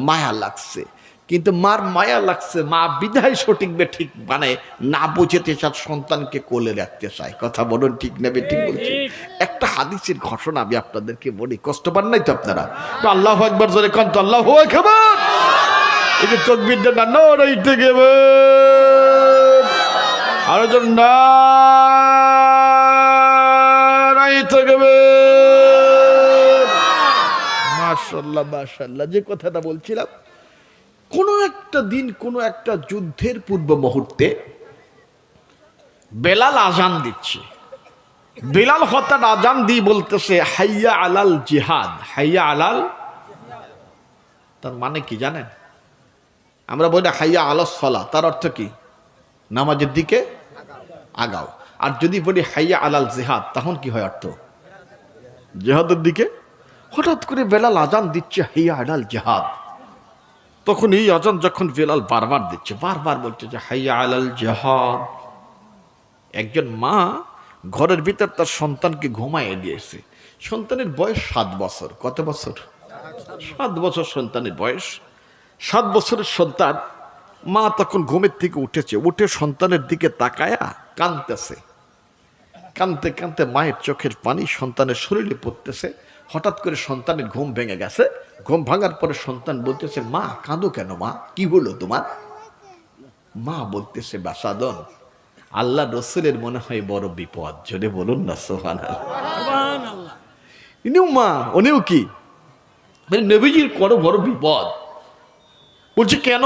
মায়া লাগছে। কিন্তু মার মায়া লাগছে, মা বিধায় সঠিক বে ঠিক মানে না বুঝেতে চার সন্তানকে কোলে রাখতে চায়। কথা বলুন, ঠিক না বে ঠিক বলছি? একটা হাদিসের ঘটনা আমি আপনাদেরকে বলি, কষ্ট পান নাই তো আপনারা? তো আল্লাহু আকবার জোরে কোন তো, আল্লাহু আকবার। এই যে তকবীরটা না নড়াইতে গেবে, আরো জন নারাইতে গেবে। মাশাআল্লাহ মাশাআল্লাহ। যে কথাটা বলছিলাম, কোনো একটা দিন কোনো একটা যুদ্ধের পূর্ব মুহূর্তে বেলাল আজান দিচ্ছে। বেলাল হঠাৎ আজান দিয়ে বলতেছে হাইয়া আলাল জিহাদ, হাইয়া আলাল। তার মানে কি জানেন? আমরা বলি হাইয়া আলাস সালাহ, তার অর্থ কি? নামাজের দিকে আগাও। আর যদি বলি হাইয়া আলাল জিহাদ, তখন কি হয় অর্থ? জিহাদের দিকে। হঠাৎ করে বেলাল আজান দিচ্ছে হাইয়া আলাল জিহাদ। তখন এই আজান যখন বেলাল বারবার দিচ্ছে, বারবার বলছে যে হাইয়া আলাল জিহাদ, একজন মা ঘরের ভিতর তার সন্তানকে ঘুমাইয়ে দিয়েছে। সন্তানের বয়স 7 বছর। কত বছর? 7 বছর সন্তানের বয়স। 7 বছরের সন্তান, মা তখন ঘুমের থেকে উঠেছে, উঠে সন্তানের দিকে তাকায়া কাঁদতেছে। কাঁদতে কাঁদতে মায়ের চোখের পানি সন্তানের শরীরে পড়তেছে। হঠাৎ করে সন্তানের ঘুম ভেঙে গেছে। ঘুম ভাঙার পরে সন্তান বলতেছে, মা কাঁদো কেন মা, কি হলো তোমার? মা বলতেছে, বাসাদন, আল্লাহ রসুলের মনে হয় বড় বিপদ। জোরে বলুন না সুবহানাল্লাহ। ইনিও মা, উনিও কি? নবীজির বড় বিপদ। বলছে কেন?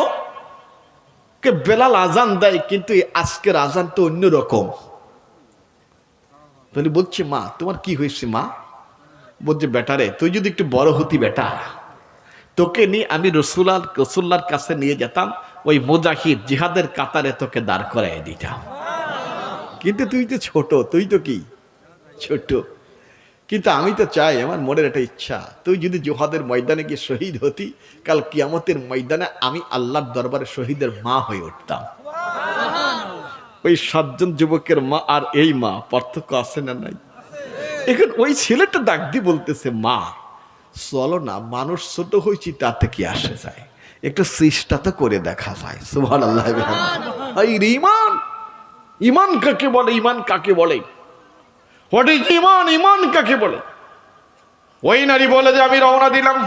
কে বেলাল আজান দেয়, কিন্তু আজকের আজান তো অন্যরকম। তাহলে বলছে, মা তোমার কি হয়েছে মা? বলছে, বেটারে তুই যদি একটু বড় হতি বেটা, তোকে নিয়ে আমি রসুল্লার কাছে নিয়ে যেতাম, ওই মুজাহিদ জিহাদের কাতারে তোকে দাঁড় করাই দিতাম। কিন্তু তুই তো ছোট, তুই তো কি ছোট। কিন্তু আমি তো চাই, আমার মনের একটা ইচ্ছা, তুই যদি জিহাদের ময়দানে গিয়ে শহীদ হতি, কাল কিয়ামতের ময়দানে আমি আল্লাহর দরবারে শহীদের মা হয়ে উঠতাম। ওই 7 জন যুবকের মা আর এই মা, পার্থক্য আছে না নাই? এখন ওই ছেলেটা ডাক দিয়ে বলতেছে, মা চলো না, মানুষ ছোট হয়েছি তাতে কি আসে যায়, একটু চেষ্টা তো করে দেখা যায়। সুবহানাল্লাহ। ইমান, ইমান কাকে বলে? ইমান কাকে বলে? হোয়াট ইজ ইমান? ইমান কাকে বলে? ওই নারী বলে যে আমি রওনা দিলাম,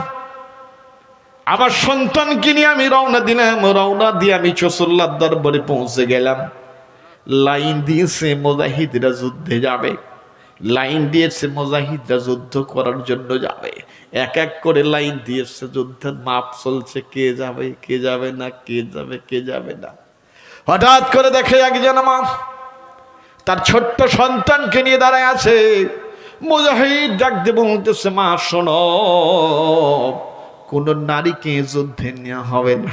আমার সন্তানকে নিয়ে আমি রওনা দিলাম, রওনা দিয়ে আমি রাসূলুল্লাহর দরবারে পৌঁছে গেলাম। লাইন দিয়েছে মুজাহিদরা যুদ্ধে যাবে, লাইন দিয়েছে মুজাহিদরা যুদ্ধ করার জন্য যাবে। এক এক করে লাইন দিয়েছে, যুদ্ধের মাপ চলছে, কে যাবে কে যাবে না, কে যাবে কে যাবে না। হঠাৎ করে দেখে একজন মা তার ছোট্ট সন্তানকে নিয়ে দাঁড়ায় আছে। মুজাহিদ ডাক দিয়ে বলতেছে, মা শোনো, কোন নারীকে যুদ্ধে নেওয়া হবে না।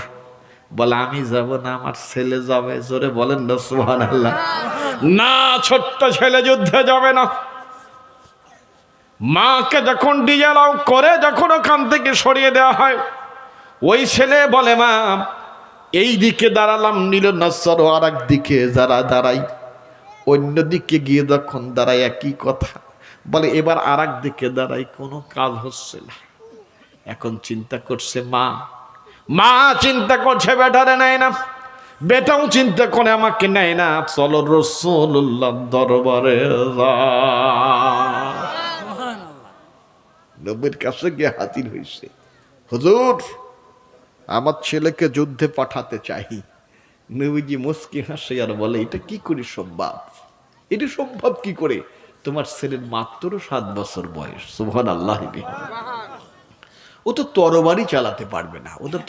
বলে, আমি যাব না, আমার ছেলে যাবে। জোরে বলেন না সুবহানাল্লাহ। না, ছোট্ট ছেলে যুদ্ধে যাবে না। মাকে যখন ডিজালাও করে, যখন ওখান থেকে সরিয়ে দেওয়া হয়, ওই ছেলে বলে, মা এই দিকে দাঁড়ালাম নীল নশ্বর, আর এক দিকে যারা দাঁড়াই, অন্যদিকে গিয়ে যখন দাঁড়াই একই কথা। বলে, এবার আর এক দিকে দাঁড়াই, কোনো কাজ হচ্ছে না। এখন চিন্তা করছে মা, মা চিন্তা করছে বেটারে নেয় না, বেটাও চিন্তা করে আমাকে নেয় না, চলো রাসূলুল্লাহ দরবারে নবীর কাছে গিয়ে হাজির হয়েছে। হুজুর, আমার ছেলেকে যুদ্ধে পাঠাতে চাই। নবীজি মুস্কি হাসে আর বলে, এটা কি করে সম্ভব? এটা সম্ভব কি করে? তোমার ছেলের মাত্র 7 বছর বয়স। সুবহানাল্লাহ। ও তো তরবারি চালাতে পারবে না, ও তো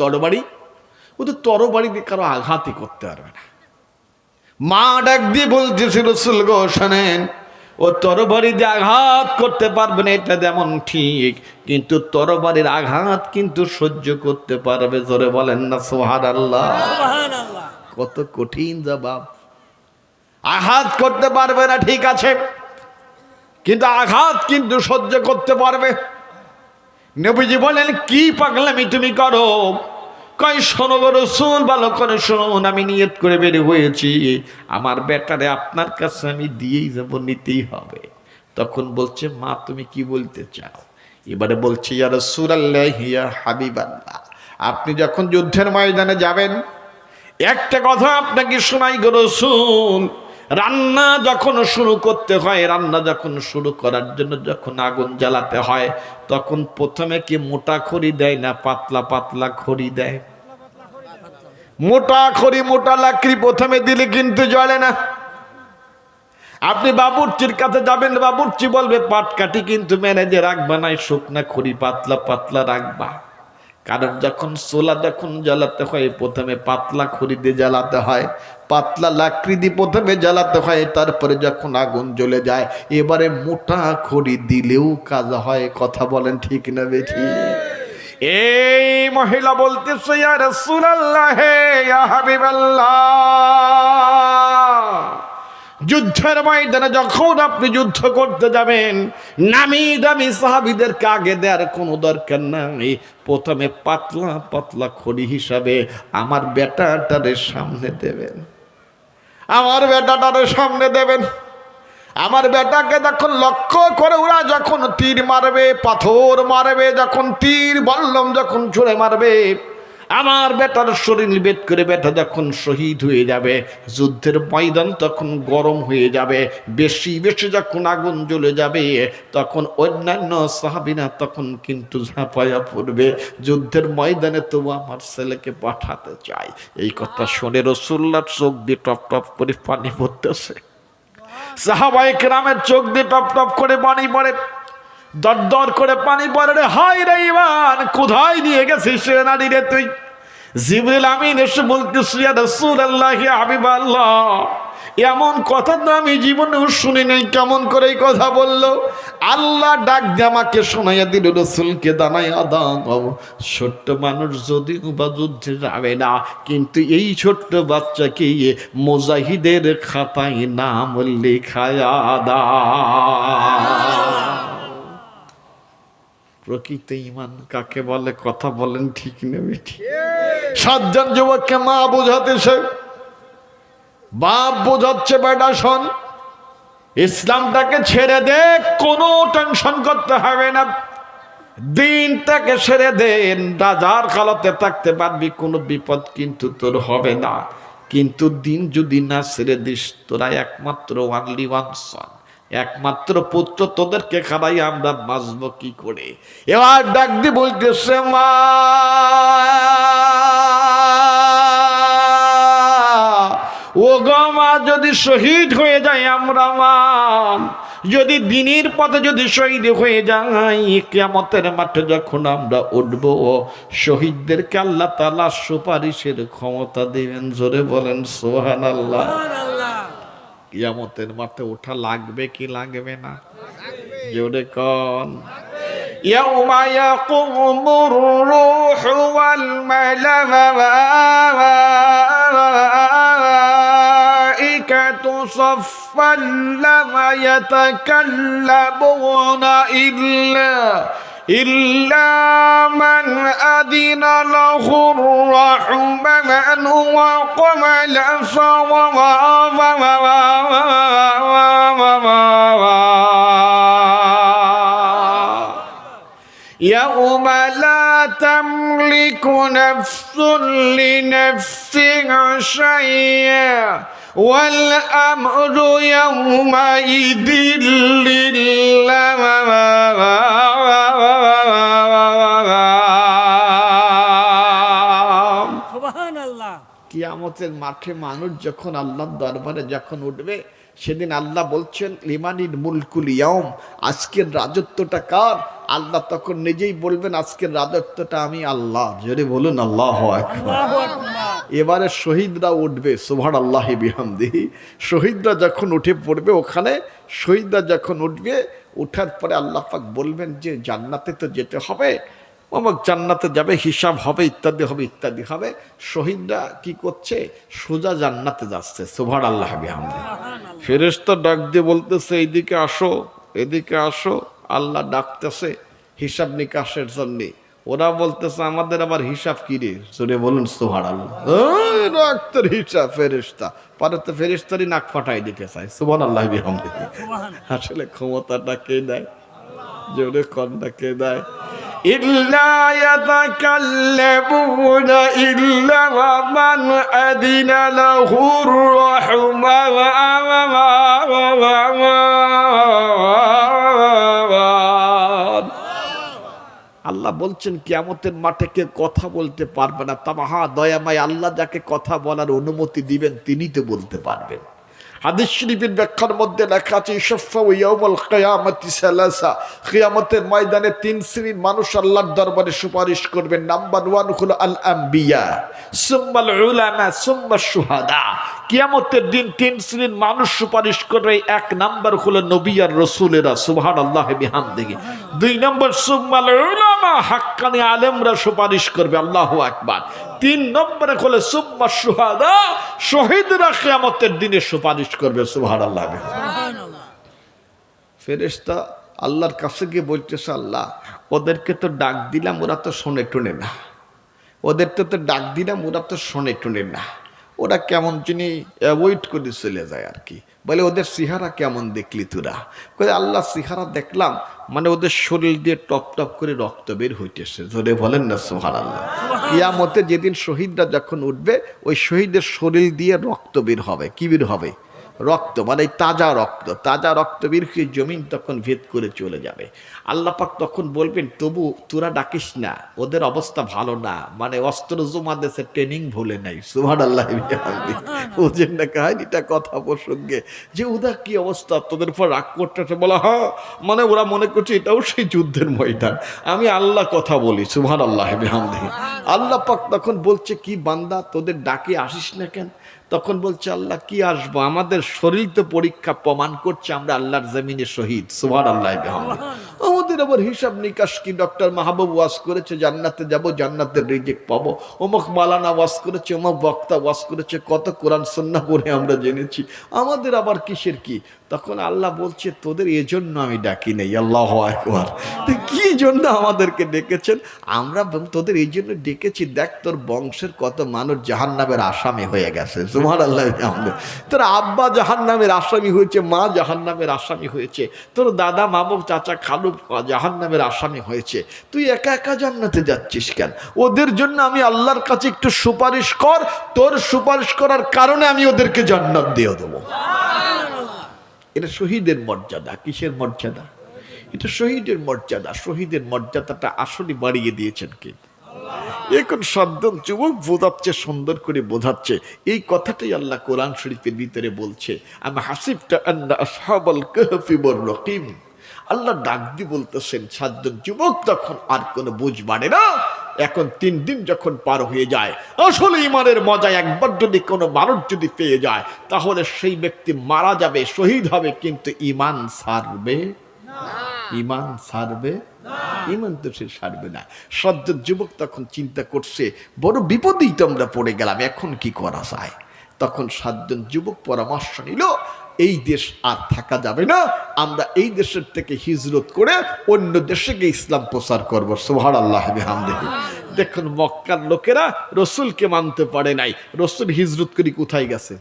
তরবারি দিয়ে কারো আঘাতই করতে পারবে না। মা ডাক দিয়ে বলতেছে, রাসূল গো শোনেন, ও তরবারি দিয়ে আঘাত করতে পারবে না এটা যেমন ঠিক, কিন্তু তরবারির আঘাত কিন্তু সহ্য করতে পারবে। জোরে বলেন না সুবহানাল্লাহ। কত কঠিন জবাব। আঘাত করতে পারবে না ঠিক আছে, কিন্তু আঘাত কিন্তু সহ্য করতে পারবে। নবীজি বলেন, কি পাগলামি তুমি করো? কই শোনো গো রাসূল, ভালো করে শুনুন, আমি নিয়ত করে বের হয়েছি, আমার বেটারে আপনার কাছে আমি দিয়েই যাব, নিতেই হবে। তখন বলছে, মা তুমি কি বলতে চাও? এবারে বলছে, ইয়া রাসূলুল্লাহ ইয়া হাবিবাল্লাহ, আপনি যখন যুদ্ধের ময়দানে যাবেন, একটা কথা আপনাকে শোনাই গো রাসূল, রান্না যখন শুরু করতে হয়, রান্না যখন শুরু করার জন্য যখন আগুন জ্বালাতে হয়, তখন প্রথমে কি মোটা খড়ি দেয় না পাতলা পাতলা খড়ি দেয়? মোটা খড়ি, মোটা লাকড়ি প্রথমে দিলে কিন্তু জ্বলে না। আপনি বাবুর্চির কাছে যাবেন, বাবুর্চি বলবে পাটকাঠি কিন্তু ম্যানেজে রাখবা না, শুকনা খড়ি পাতলা পাতলা রাখবা। কারণ যখন চুলা যখন জ্বালাতে হয়, প্রথমে পাতলা খড়ি দিয়ে জ্বালাতে হয়, পাতলা লাকড়ি দিয়ে প্রথমে জ্বালাতে হয়, তারপরে যখন আগুন জ্বলে যায় এবারে মোটা খড়ি দিলেও কাজ হয়। কথা বলেন ঠিক না বেঠি? এই মহিলা বলতেছে, ইয়া রাসূলুল্লাহ ইয়া হাবিবাল্লাহ, যুদ্ধের ময়দানে যখন আপনি যুদ্ধ করতে যাবেন, নামি দামি সাহাবীদেরকে আগে দেওয়ার কোনো দরকার নাই, প্রথমে পাতলা পাতলা খড়ি হিসাবে আমার বেটাটারে সামনে দেবেন, আমার বেটাটারে সামনে দেবেন। আমার বেটাকে যখন লক্ষ্য করে ওরা যখন তীর মারবে, পাথর মারবে, যখন তীর বল্লম যখন ছুঁড়ে মারবে, আমার বেটার শরীর বেদ করে বেটা যখন শহীদ হয়ে যাবে, যুদ্ধের ময়দান তখন গরম হয়ে যাবে, বেশি বেশি যখন আগুন জ্বলে যাবে, তখন অন্যান্য সাহাবীরা তখন কিন্তু ঝাঁপায়া পড়বে, যুদ্ধের ময়দানে তবু আমার ছেলেকে পাঠাতে চাই। এই কথা শুনে রাসূলুল্লাহর চোখ দিয়ে টপ টপ করে পানি পড়তেছে, সাহাবায়ে কেরামের চোখ দিয়ে টপ টপ করে পানি পড়ে, দর দর করে পানি পড়ে। রে হায় রে ঈমান, কোথায় নিয়ে গেছিস রে নারী রে তুই? জিবরিল আমিন এসে বলতেছে, ইয়া রাসূলুল্লাহ ইয়া হাবিবাল্লাহ, এমন কথা তো আমি জীবনেও শুনি নাই। কেমন করে এই কথা বললো? আল্লাহ ডাক দিয়ে আমাকে শোনাইয়া দিল, রাসূলকে জানাইয়া দাও, ছোট্ট মানুষ যদিও বা যুদ্ধে যাবে না, কিন্তু এই ছোট্ট বাচ্চাকে মুজাহিদের খাতায় নাম লেখায়া দাও। প্রকৃত ঈমান কাকে বলে? কথা বলেন ঠিক না বেঠি? 7 জন যুবককে মা বোঝাতেছে, বাপ বোঝাচ্ছে, বেটা শোন, ইসলামটাকে ছেড়ে দে, কোনো টেনশন করতে হবে না, দিনটাকে ছেড়ে দেন, রাজার কালতে থাকতে পারবি, কোনো বিপদ কিন্তু তোর হবে না। কিন্তু দিন যদি না ছেড়ে দিস, তোরা একমাত্র ওয়ানলি ওয়ান সন, একমাত্র পুত্র, তোদেরকে খারাই আমরা বাঁচব কি করে? এবার ডাক দি বলতেছে, মা ও গো মা, যদি শহীদ হয়ে যায় আমরা, মা যদি দিনের পথে যদি শহীদ হয়ে যাই, কিয়ামতের মাঠে যখন আমরা উঠব, শহীদদেরকে আল্লাহ তাআলা সুপারিশের ক্ষমতা দিবেন। জোরে বলেন সুবহানাল্লাহ। কিয়ামতের মাঠে ওঠা লাগবে কি লাগবে না? জোরে কোন। ইয়াউমা ইয়াকুমুর রূহু ওয়াল মালাইকাতু সাফফান লা ইয়াতাকাল্লামুনা ইল্লা মান আদিনা লাহুর রাহমানু ওয়া ক্বালা সাওয়াবা। يوم لا تملك نفس لنفسها شيئا والأمر يومئذ لله সুবহানাল্লাহ। কিয়ামতের মাঠে মানুষ যখন আল্লাহর দরবারে যখন উঠবে, সেদিন আল্লাহ বলছেন লিমানির মুলকুল ইয়াউম, আজকের রাজত্বটা কার? আল্লাহ তখন নিজেই বলবেন আজকের রাজত্বটা আমি আল্লাহ। যদি বলুন আল্লাহু আকবার। আল্লাহু আকবার। এবারে শহীদরা উঠবে, সুবহানাল্লাহি বিহামদিহি। শহীদরা যখন উঠে পড়বে ওখানে, শহীদরা যখন উঠবে, উঠার পরে আল্লাহ পাক বলবেন যে জান্নাতে তো যেতে হবে, অমুক জান্নাতে যাবে, হিসাব হবে, ইত্যাদি হবে, ইত্যাদি হবে। শহীদরা কি করছে? সোজা জান্নাতে যাচ্ছে, সুবহানাল্লাহ বিহামদিহি। ফেরেশতা ডাক দিয়ে বলতেছে এইদিকে আসো, এদিকে আসো। আল্লাহ ডাকতেছে হিসাব নিকাশের জন্য। ওরা বলতেছে আমাদের আবার হিসাব কি রে? জোরে বলুন সুবহানাল্লাহ। ডাক্তার হিসাব ফেরেশতা পরে তো ফেরেশতারই নাক ফাটাই দিতে চায়, সুবহানাল্লাহ বিহামদিহি। আসলে ক্ষমতাটা কে দেয়? জোরে কন্যা কে দেয়? ইল্লা ইয়াতাকাল্লামুনা ইল্লা মান আদিনা লাহুর রাহমান। আল্লাহ বলছেন কিয়ামতের মাঠে কে কথা বলতে পারবে না। তামাহা দয়াময় আল্লাহ যাকে কথা বলার অনুমতি দিবেন তিনি তো বলতে পারবেন। হাদিস শরীফের ব্যাখ্যার মধ্যে লেখা আছে ইশফাউ ইয়াউমুল কিয়ামাতি সালাসা, কিয়ামতের ময়দানে তিন শ্রেণীর মানুষ আল্লাহর দরবারে সুপারিশ করবেন। নাম্বার 1 হলো আল আম্বিয়া, সুম্মাল উলামা, সুম্মা শুহাদা। কিয়ামতের দিন তিন শ্রেণীর মানুষ সুপারিশ করবে। 1 নাম্বার হলো নবী আর রাসূলেরা, সুবহানাল্লাহি বিহামদিহি। 2 নাম্বার সুম্মাল উলামা, হাক্কানি আলেমরা সুপারিশ করবে, আল্লাহু আকবার। 3 নম্বরে হলো সুম্মা শুহাদা, শহীদরা কিয়ামতের দিনে সুপারিশ করবে, সুবহানাল্লাহ। ফেরেশতা আল্লাহর কাছে গিয়ে বলতেছে আল্লাহ ওদেরকে তো ডাক দিলাম, ওরা তো শোনে টুনে না। ওদেরকে তো ডাক দিলাম, ওরা তো শোনে টুনে না। ওরা কেমন যিনি অ্যাভয়েড করে চলে যায় আর কি। বলে ওদের চেহারা কেমন দেখলি তোরা? বলে আল্লাহ চেহারা দেখলাম, মানে ওদের শরীর দিয়ে টপ টপ করে রক্ত বের হইতেছে। জোরে বলেন না সুবহানাল্লাহ। কিয়ামতে যেদিন শহীদরা যখন উঠবে, ওই শহীদের শরীর দিয়ে রক্ত বের হবে। কি বের হবে? রক্ত, মানে তাজা রক্ত। তাজা রক্ত বের হয়ে জমিন তখন ভেদ করে চলে যাবে। আল্লাহ পাক তখন বলবেন তবু তোরা ডাকিস না, ওদের অবস্থা ভালো না, মানে অস্ত্র জমা দেশে ট্রেনিং ভুলে নাই, সুবহানাল্লাহ। ওদের না কাহিনীটা কথা প্রসঙ্গে যে ওদের কি অবস্থা, তোদের উপর রাগ করতেছে। বলা হ্যাঁ, মানে ওরা মনে করছে এটাও সেই যুদ্ধের ময়দান। আমি আল্লাহ কথা বলি, সুবহানাল্লাহ বিহামদিহি। আল্লাহ পাক তখন বলছে কি বান্দা তোদের ডাকে আসিস না কেন? তখন বলছে আল্লাহ কি আসবো, আমাদের শরীর তো পরীক্ষা প্রমাণ করছে আমরা আল্লাহর জমিনে শহীদ, সুবহানাল্লাহ বিহামদিহি। আমাদের আবার হিসাব নিকাশ কি? ডক্টর মাহবুব ওয়াজ করেছে জান্নাতে যাব, জান্নাতের রিজিক পাবো। অমুক মালানা ওয়াজ করেছে, অমুক বক্তা ওয়াজ করেছে, কত কোরআন সুন্নাহ পড়ে আমরা জেনেছি, আমাদের আবার কিসের কি? তখন আল্লাহ বলছে তোদের এজন্য আমি ডাকি নেই, আল্লাহু আকবার। কি জন্য আমাদেরকে ডেকেছেন? আমরা তোদের এই জন্য ডেকেছি, দেখ তোর বংশের কত মানুষ জাহান্নামের আসামি হয়ে গেছে, সুবহানাল্লাহ। তোর আব্বা জাহান্নামের আসামি হয়েছে, মা জাহান্নামের আসামি হয়েছে, তোর দাদা মামু চাচা খালু জাহান্নামের আসামি হয়েছে, তুই একা একা জান্নাতে যাচ্ছিস কেন? ওদের জন্য আমি আল্লাহর কাছে একটু সুপারিশ কর, তোর সুপারিশ করার কারণে আমি ওদেরকে জান্নাত দিয়ে দেবো। এটা শহীদের মর্যাদা। কিসের মর্যাদা? এটা শহীদের মর্যাদা। শহীদের মর্যাদাটা আসলে বাড়িয়ে দিয়েছেন কে? এখন সাতজন যুবক বোঝাচ্ছে, সুন্দর করে বোঝাচ্ছে। এই কথাটাই আল্লাহ কোরআন শরীফের ভিতরে বলছে, আমি হাসিবটা আন্না আসহাবাল কাহফি ওয়ার রাকিম। আল্লাহ ডাক দিয়ে বলতেছেন সাতজন যুবক তখন আর কোনো বুঝ বাড়ে না। এখন 3 দিন যখন পার হয়ে যায়, আসলে ইমানের মজা একবার যদি কোনো মানুষ যদি পেয়ে যায়, তাহলে সেই ব্যক্তি মারা যাবে, শহীদ হবে, কিন্তু ইমান ছাড়বে না। ইমান ছাড়বে না, ইমান তো সে ছাড়বে না। সাতজন যুবক তখন চিন্তা করছে বড় বিপদেই তো আমরা পড়ে গেলাম, এখন কি করা যায়? তখন সাতজন যুবক পরামর্শ নিল, এই দেশ আর থাকা যাবে না, আমরা এই দেশের থেকে হিজরত করে অন্য দেশে গিয়ে ইসলাম প্রচার করবো, সুবহানাল্লাহ বিহামদিহি। দেখুন মক্কার লোকেরা রসুলকে মানতে পারে নাই। রসুল হিজরত করে কোথায় গেছে?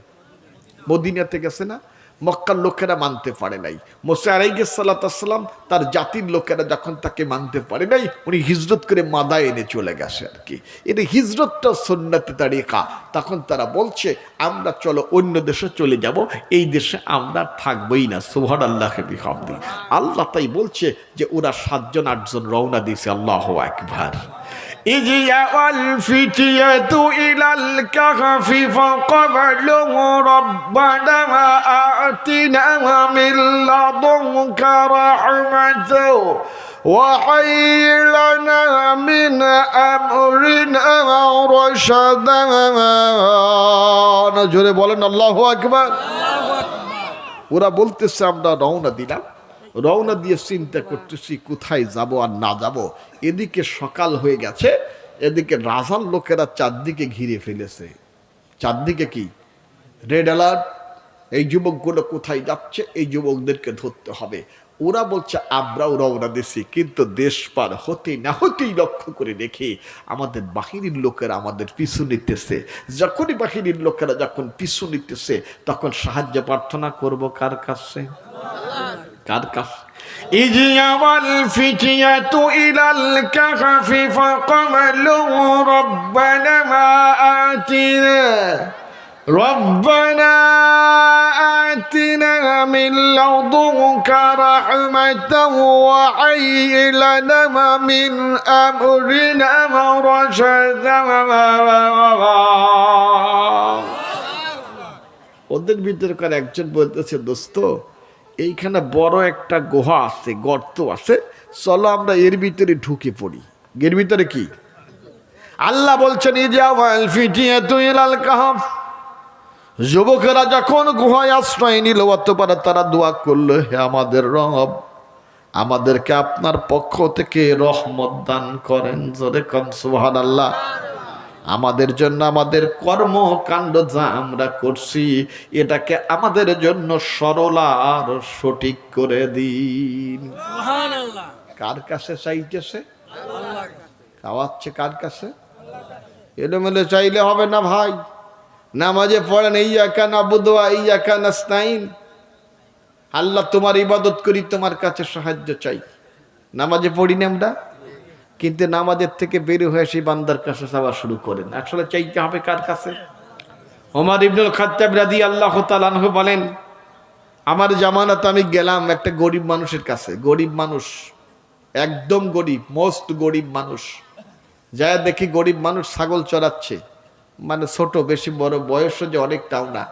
মদিনাতে গেছে না? মক্কার লোকেরা মানতে পারে নাই। মুসা আলাইহিস সালাম তার জাতির লোকেরা যখন তাকে মানতে পারে নাই, উনি হিজরত করে মাদায়েনে চলে গেছে আর কি। এটা হিজরতটা সুন্নতে তারিকা। তখন তারা বলছে আমরা চলো অন্য দেশে চলে যাব, এই দেশে আমরা থাকবোই না। সুবহানাল্লাহি বিহামদি। আল্লাহ তাই বলছে যে ওরা 7 জন 8 জন রওনা দিয়েছে। আল্লাহু আকবার। إذ يأوى الفتية إلى الكهف فقالوا ربنا آتنا من لدنك رحمة وهيئ لنا من أمرنا رشدا জোরে বলেন আল্লাহু আকবার। ওরা বলতেছে আমরা রওনা দিলাম, রওনা দিয়ে চিন্তা করতেছি কোথায় যাব আর না যাব। এদিকে সকাল হয়ে গেছে, এদিকে রাজার লোকেরা চারদিকে ঘিরে ফেলেছে। চারদিকে কি রেড অ্যালার্ট, এই যুবকগুলো কোথায় যাচ্ছে, এই যুবকদেরকে ধরতে হবে। ওরা বলছে আমরাও রওনা দিছি, কিন্তু দেশ পার হতে না হতেই লক্ষ্য করে দেখি আমাদের বাহিনীর লোকেরা আমাদের পিছু নিতেছে। যখনই বাহিনীর লোকেরা যখন পিছু নিতেছে তখন সাহায্য প্রার্থনা করব কার কাছে? কার কাছে? إذ يأوى الفتية إلى الكهف فقالوا ربنا آتنا من لدنك رحمة وهيئ لنا من أمرنا رشدا ওদের ভিতরকার একজন বলতেছে দোস্ত এইখানে বড় একটা গুহা আছে, গর্ত আছে, চলো আমরা এর ভিতরে ঢুকে পড়ি। এর ভিতরে কি? আল্লাহ বলছেন ইজাওয়াল ফিটিয়াতু ইলাল কাহফ, যুবকেরা যখন গুহায় আশ্রয় নিল অতঃপর তারা দোয়া করলো, হে আমাদের রব, আমাদেরকে আপনার পক্ষ থেকে রহমত দান করেন। জোরে কোন সুবহানাল্লাহ। আমাদের জন্য আমাদের কর্মকাণ্ড যা আমরা করছি এটাকে আমাদের জন্য সরল আর সঠিক করে দিন। সুবহানাল্লাহ। কার কাছে চাইতেছে? আল্লাহ। খাওয়াচ্ছে কার কাছে? এলোমেলো চাইলে হবে না ভাই। নামাজে পড়েন ইয়্যাকা নাবুদু ওয়া ইয়্যাকা নাস্তাইন, আল্লাহ তোমার ইবাদত করি, তোমার কাছে সাহায্য চাই। নামাজে পড়ি না আমরা, কিন্তু নামাজের থেকে বের হয়ে সেই বান্দার কাছে চাওয়া শুরু করেন। আসলে চাইতে হবে কার কাছে? ওমর ইবনুল খাত্তাব রাদিয়াল্লাহু তাআলা আনহু বলেন, আমার জামানাতে আমি গেলাম একটা গরিব মানুষের কাছে। গরিব মানুষ, একদম গরিব, মোস্ট গরিব মানুষ। যায় দেখি গরিব মানুষ ছাগল চড়াচ্ছে, মানে ছোট, বেশি বড় বয়স যে অনেকটাও না,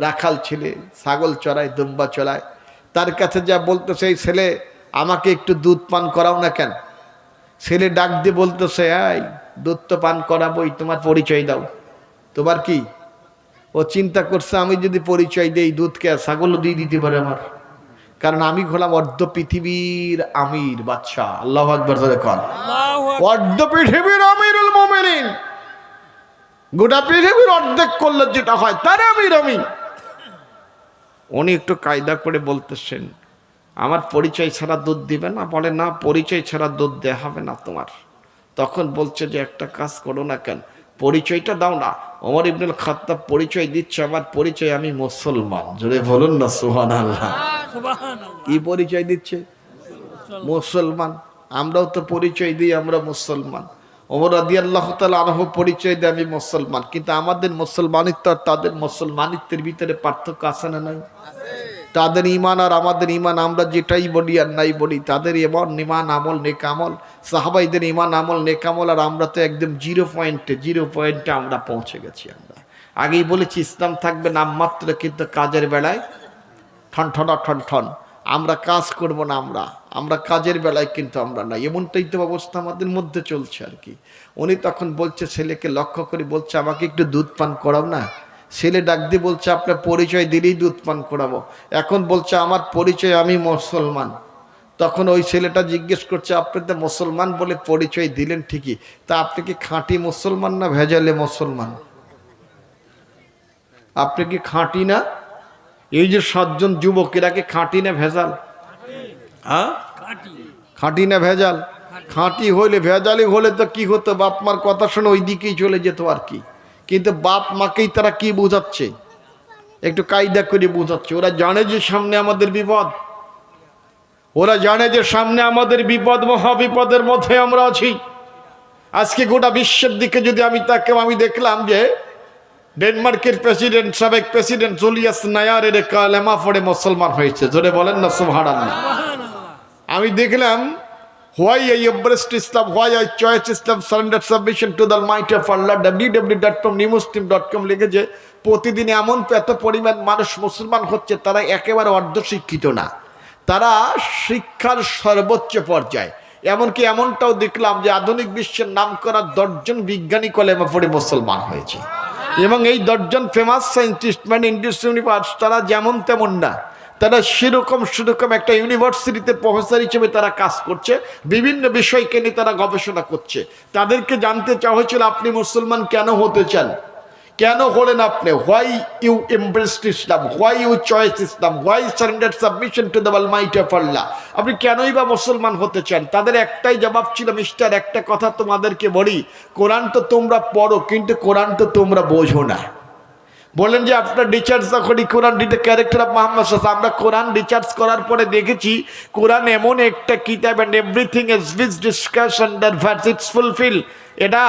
রাখাল ছেলে, ছাগল চড়ায়, দুম্বা চড়ায়। তার কাছে যা বলতেছে, এই ছেলে আমাকে একটু দুধ পান করাও না কেন? ছেলে ডাক দিয়ে বলতেছে, এই দুধ তো পান করাবোই, তোমার পরিচয় দাও। তোমার কি? ও চিন্তা করছে আমি যদি পরিচয় দেই দুধকে ছাগলও দিয়ে দিতে পারে আমার, কারণ আমি হলাম অর্ধ পৃথিবীর আমির, বাদশা। আল্লাহু আকবার জোরে কোন। আল্লাহু আকবার। অর্ধ পৃথিবীর আমিরুল মুমিনিন, গোটা পৃথিবীর অর্ধেক করলে যেটা হয় তার আমির আমি। উনি একটু কায়দা করে বলতেছেন, আমার পরিচয় ছাড়া দুধ দিবে না? বলে না, পরিচয় ছাড়া দুধ দেয়া হবে না তোমার। তখন বলছে যে একটা কাজ করো না কেন, পরিচয়টা দাও না। ওমর ইবনুল খাত্তাব পরিচয় দিচ্ছে, আমার পরিচয় আমি মুসলমান। জোরে বলুন না সুবহানাল্লাহ। সুবহানাল্লাহ। কি পরিচয় দিচ্ছে? মুসলমান। আমরাও তো পরিচয় দিই আমরা মুসলমান। ওমর রাদিয়াল্লাহু তাআলা আনহু পরিচয় দেয় আমি মুসলমান, কিন্তু আমাদের মুসলমানিত্ব আর তাদের মুসলমানিত্বের ভিতরে পার্থক্য আছে না নাই? তাদের ঈমান আর আমাদের ঈমান, আমরা যেটাই বলি আর নাই বলি, তাদের ঈমান আমল নেক আমল, সাহাবাইদের ঈমান আমল নেক আমল, আর আমরা তো একদম জিরো পয়েন্টে আমরা পৌঁছে গেছি। আমরা আগেই বলেছি ইসলাম থাকবে নামমাত্র, কিন্তু কাজের বেলায় ঠন। আমরা কাজ করব না, আমরা কাজের বেলায় কিন্তু আমরা নাই। এমনটাই তো অবস্থা আমাদের মধ্যে চলছে আর কি। উনি তখন বলছে, ছেলেকে লক্ষ্য করে বলছে, আমাকে একটু দুধ পান করাও না। ছেলে ডাক দিয়ে বলছে, আপনার পরিচয় দিলেই দুধ পান করাবো। এখন বলছে আমার পরিচয় আমি মুসলমান। তখন ওই ছেলেটা জিজ্ঞেস করছে, আপনি তো মুসলমান বলে পরিচয় দিলেন ঠিকই, তা আপনি কি খাঁটি মুসলমান না ভেজালে মুসলমান? আপনি কি খাঁটি না? এই যে 7 জন যুবক, এরা কি খাঁটি না ভেজাল? হ্যাঁ, খাঁটি। খাঁটি না ভেজাল? খাঁটি হইলে, ভেজালি হলে তো কি হতো, বাপ মার কথা শুনে ওই দিকেই চলে যেত আর কি। কিন্তু বাপ মাকেই তারা কি বোঝাচ্ছে? একটু কায়দা করে বোঝাচ্ছে। ওরা জানে যে সামনে আমাদের বিপদ, ওরা জানে যে সামনে আমাদের বিপদ, মহাবিপদের মধ্যে আমরা আছি। আজকে গোটা বিশ্বের দিকে যদি আমি তাকে আমি দেখলাম যে ডেনমার্কের প্রেসিডেন্ট, সাবেক প্রেসিডেন্ট জুলিয়াস নায়ারের কালেমা পড়ে মুসলমান হয়েছে। জোরে বলেন না সুবহানাল্লাহ। আমি দেখলাম why I embraced Islam, why I chose Islam, surrender submission to the Almighty of Allah, www.newmuslim.com লিখেছে প্রতিদিন এমন এত পরিমাণ মানুষ মুসলমান হচ্ছে, তারা একেবারে অর্ধশিক্ষিত না, তারা শিক্ষার সর্বোচ্চ পর্যায়ে। এমনকি এমনটাও দেখলাম যে আধুনিক বিশ্বের নাম করা 10 জন বিজ্ঞানী কলেমা পড়ে মুসলমান হয়েছে। এবং এই 10 জন ফেমাস সায়েন্টিস্ট মানে ইন্ডিয়াস ইউনিভার্স, তারা যেমন তেমন না, তারা সেরকম একটা ইউনিভার্সিটিতে প্রফেসর হিসেবে তারা কাজ করছে, বিভিন্ন বিষয়কে নিয়ে তারা গবেষণা করছে। তাদেরকে জানতে চাওয়া হয়েছিল আপনি মুসলমান কেন হতে চান, কেন হলেন আপনি, why you embraced Islam, why you choice Islam, why surrender submission to the almighty of Allah, আপনি কেনই বা মুসলমান হতে চান। তাদের একটাই জবাব ছিল, মিস্টার একটা কথা তোমাদেরকে বলি, কোরআন তো তোমরা পড়ো কিন্তু কোরআন তো তোমরা বোঝো না। বলেন যে আপনার রিচার্জ করি কোরআন ক্যারেক্টার অফ মোহাম্মদ সাল্লাল্লাহু আলাইহি ওয়াসাল্লাম, আমরা কোরআন রিচার্জ করার পরে দেখেছি কোরআন এমন একটা কিতাব, and everything is with discussion that verse it's fulfil. এটা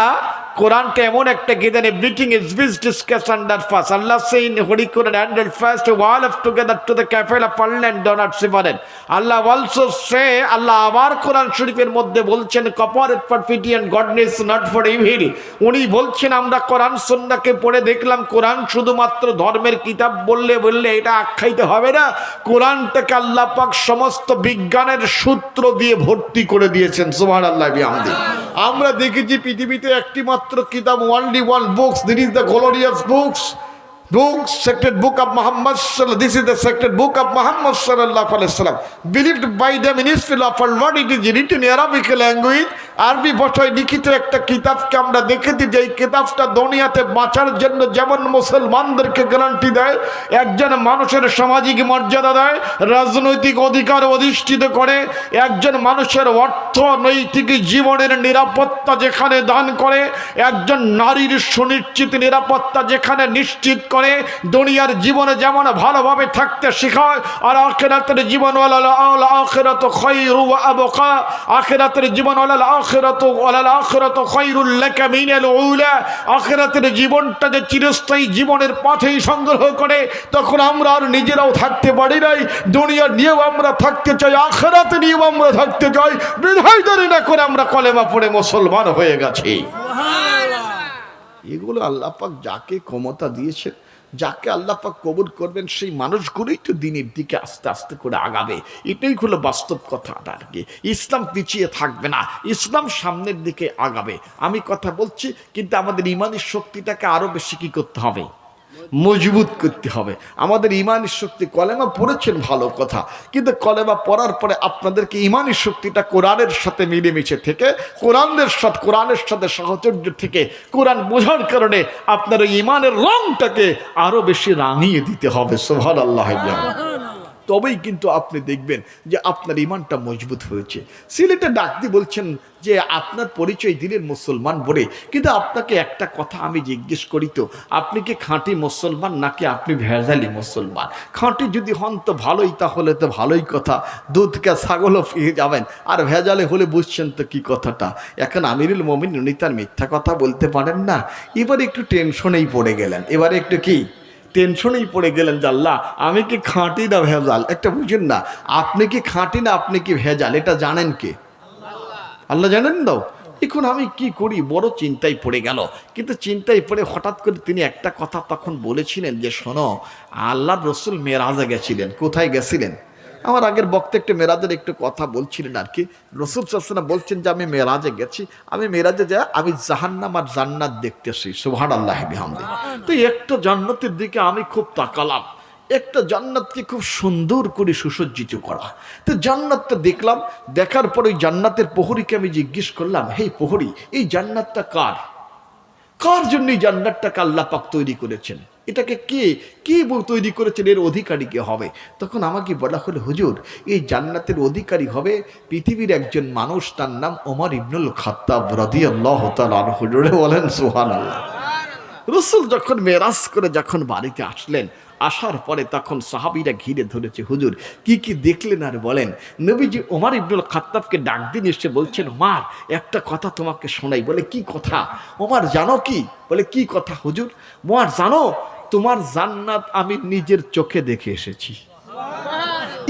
কোরআনটা এমন একটা কিতাব, everything is with discussion that first Allah saying holy Quran and first wall of together to the cable of Allah and do not separate. Allah also say, Allah আবার Quran শরীফের মধ্যে বলছেন cooperate for piety and goodness not for evil. উনি বলছেন আমরা কোরআন সুন্নাহকে পড়ে দেখলাম কোরআন শুধুমাত্র ধর্মের কিতাব বললে এটা আখ্যায়িত হবে না, কোরআনটাকে আল্লাহ পাক সমস্ত বিজ্ঞানের সূত্র দিয়ে ভর্তি করে দিয়েছেন। সুবহানাল্লাহ বিহামদি। আমরা দেখেছি পৃথিবীতে একটি মাত্র কিতাব, only one books, this is the glorious books, sacred book of Muhammad sallallahu. This is the sacred book of Muhammad sallallahu alaihi wasallam, believed by the ministry of Allah. It is written in Arabic language, আরবি ভাষায় লিখিত একটা কিতাবকে আমরা দেখেছি যে এই কিতাবটা দুনিয়াতে বাঁচার জন্য যেমন মুসলমানদেরকে গ্যারান্টি দেয়, একজন মানুষের সামাজিক মর্যাদা দেয়, রাজনৈতিক অধিকার অধিষ্ঠিত করে, একজন মানুষের অর্থনৈতিক জীবনের নিরাপত্তা যেখানে দান করে, একজন নারীর সুনিশ্চিত নিরাপত্তা যেখানে নিশ্চিত করে, দুনিয়ার জীবনে যেমন ভালোভাবে থাকতে শেখায়, আর আখিরাতের জীবন ওয়ালাল আখিরাতু খায়রু ওয়া আবকা, আখিরাতের জীবন ওয়ালাল আখিরাতু খায়রুল লাকা মিনাল উলা, আখিরাতের জীবনটা যে চিরস্থায়ী জীবনের পথেই সংগ্রহ করে, তখন আমরা আর নিজেরাও থাকতে পারি নাই, দুনিয়া নিয়েও আমরা থাকতে চাই, আখিরাত নিয়েও আমরা থাকতে চাই, বিধায় ধরে না করে আমরা কলেমা পড়ে মুসলমান হয়ে গেছি। এগুলো আল্লাহ পাক যাকে ক্ষমতা দিয়েছেন, যাকে আল্লাহ পাক কবুল করবেন, সেই মানুষগুলোই তো দিনের দিকে আস্তে আস্তে করে আগাবে। এটাই হলো বাস্তব কথা আর কি। ইসলাম পিছিয়ে থাকবে না, ইসলাম সামনের দিকে আগাবে। আমি কথা বলছি, কিন্তু আমাদের ইমানের শক্তিটাকে আরো বেশি কি করতে হবে, মজবুত করতে হবে। আমাদের ইমানের শক্তি, কলেমা পড়েছেন ভালো কথা, কিন্তু কলেমা পড়ার পরে আপনাদেরকে ইমানের শক্তিটা কোরআনের সাথে মিলেমিশে থেকে, কোরআনের সাথে সাহচর্য থেকে, কোরআন বোঝার কারণে আপনার ওই ইমানের রংটাকে আরো বেশি রাঙিয়ে দিতে হবে। সুবহানাল্লাহ। তবেই কিন্তু আপনি দেখবেন যে আপনার ইমানটা মজবুত হয়েছে। সিলেটে ডাকতে বলছেন যে আপনার পরিচয় দিলেন মুসলমান বলে, কিন্তু আপনাকে একটা কথা আমি জিজ্ঞেস করি তো, আপনি কি খাঁটি মুসলমান নাকি আপনি ভেজালি মুসলমান? খাঁটি যদি হন তো ভালোই, তাহলে তো ভালোই কথা, দুধকে ছাগলও পেয়ে যাবেন। আর ভেজালে হলে বুঝছেন তো কি কথাটা। এখন আমিরুল মোমিন উনি তার মিথ্যা কথা বলতে পারেন না। এবারে একটু টেনশনেই পড়ে গেলেন, এবারে একটু কি টেনশনেই পড়ে গেলেন যে আল্লাহ আমি কি খাঁটি না ভেজাল। একটা বুঝেন না, আপনি কি খাঁটি না আপনি কি ভেজাল, এটা জানেন কে? আল্লাহ জানেন তো। এখন আমি কি করি, বড় চিন্তায় পড়ে গেল। কিন্তু চিন্তায় পড়ে হঠাৎ করে তিনি একটা কথা তখন বলেছিলেন যে শোনো, আল্লাহর রসুল মেরাজে গেছিলেন। কোথায় গেছিলেন? আমার আগের বক্তা একটু মেরাজের একটু কথা বলছিলেন আর কি। রসুল সাল্লাল্লাহু আলাইহি ওয়াসাল্লাম বলছেন যে আমি মেরাজে গেছি, আমি মেরাজে যাই, আমি জাহান্নাম আর জান্নাত দেখতেছি। সুবহানাল্লাহ বিহামদি। তো একটা জান্নাতের দিকে আমি খুব তাকালাম, একটা জান্নাতকে খুব সুন্দর করে সুসজ্জিত করা। তো জান্নাতটা দেখলাম, দেখার পর ওই জান্নাতের প্রহরীকে আমি জিজ্ঞেস করলাম, হে প্রহরী, এই জান্নাতটা কার? কার জন্য এই জান্নাতটাকে আল্লাহ পাক তৈরি করেছেন? এটাকে কে তৈরি করেছেন? এর অধিকারী কে হবে? তখন আমাকে বলা হলো, হুজুর এই জান্নাতের অধিকারী হবে পৃথিবীর একজন মানুষ, তার নাম ওমর ইবনুল খাত্তাব রাদিয়াল্লাহু তাআলা আনহু। হুজুরে বলেন সুবহানাল্লাহ। রাসূল যখন মেরাজ করে যখন বাড়িতে আসলেন, আসার পরে তখন সাহাবীরা ঘিরে ধরেছে, হুজুর কি কি দেখলেন আর বলেন। নবীজি ওমর ইবনুল খাত্তাবকে ডাক দিয়ে এসে বলছেন, ওমর একটা কথা তোমাকে শোনাই। বলে কি কথা? ওমর জানো কি? বলে কি কথা হুজুর? ওমর জানো তোমার জান্নাত আমি নিজের চোখে দেখে এসেছি।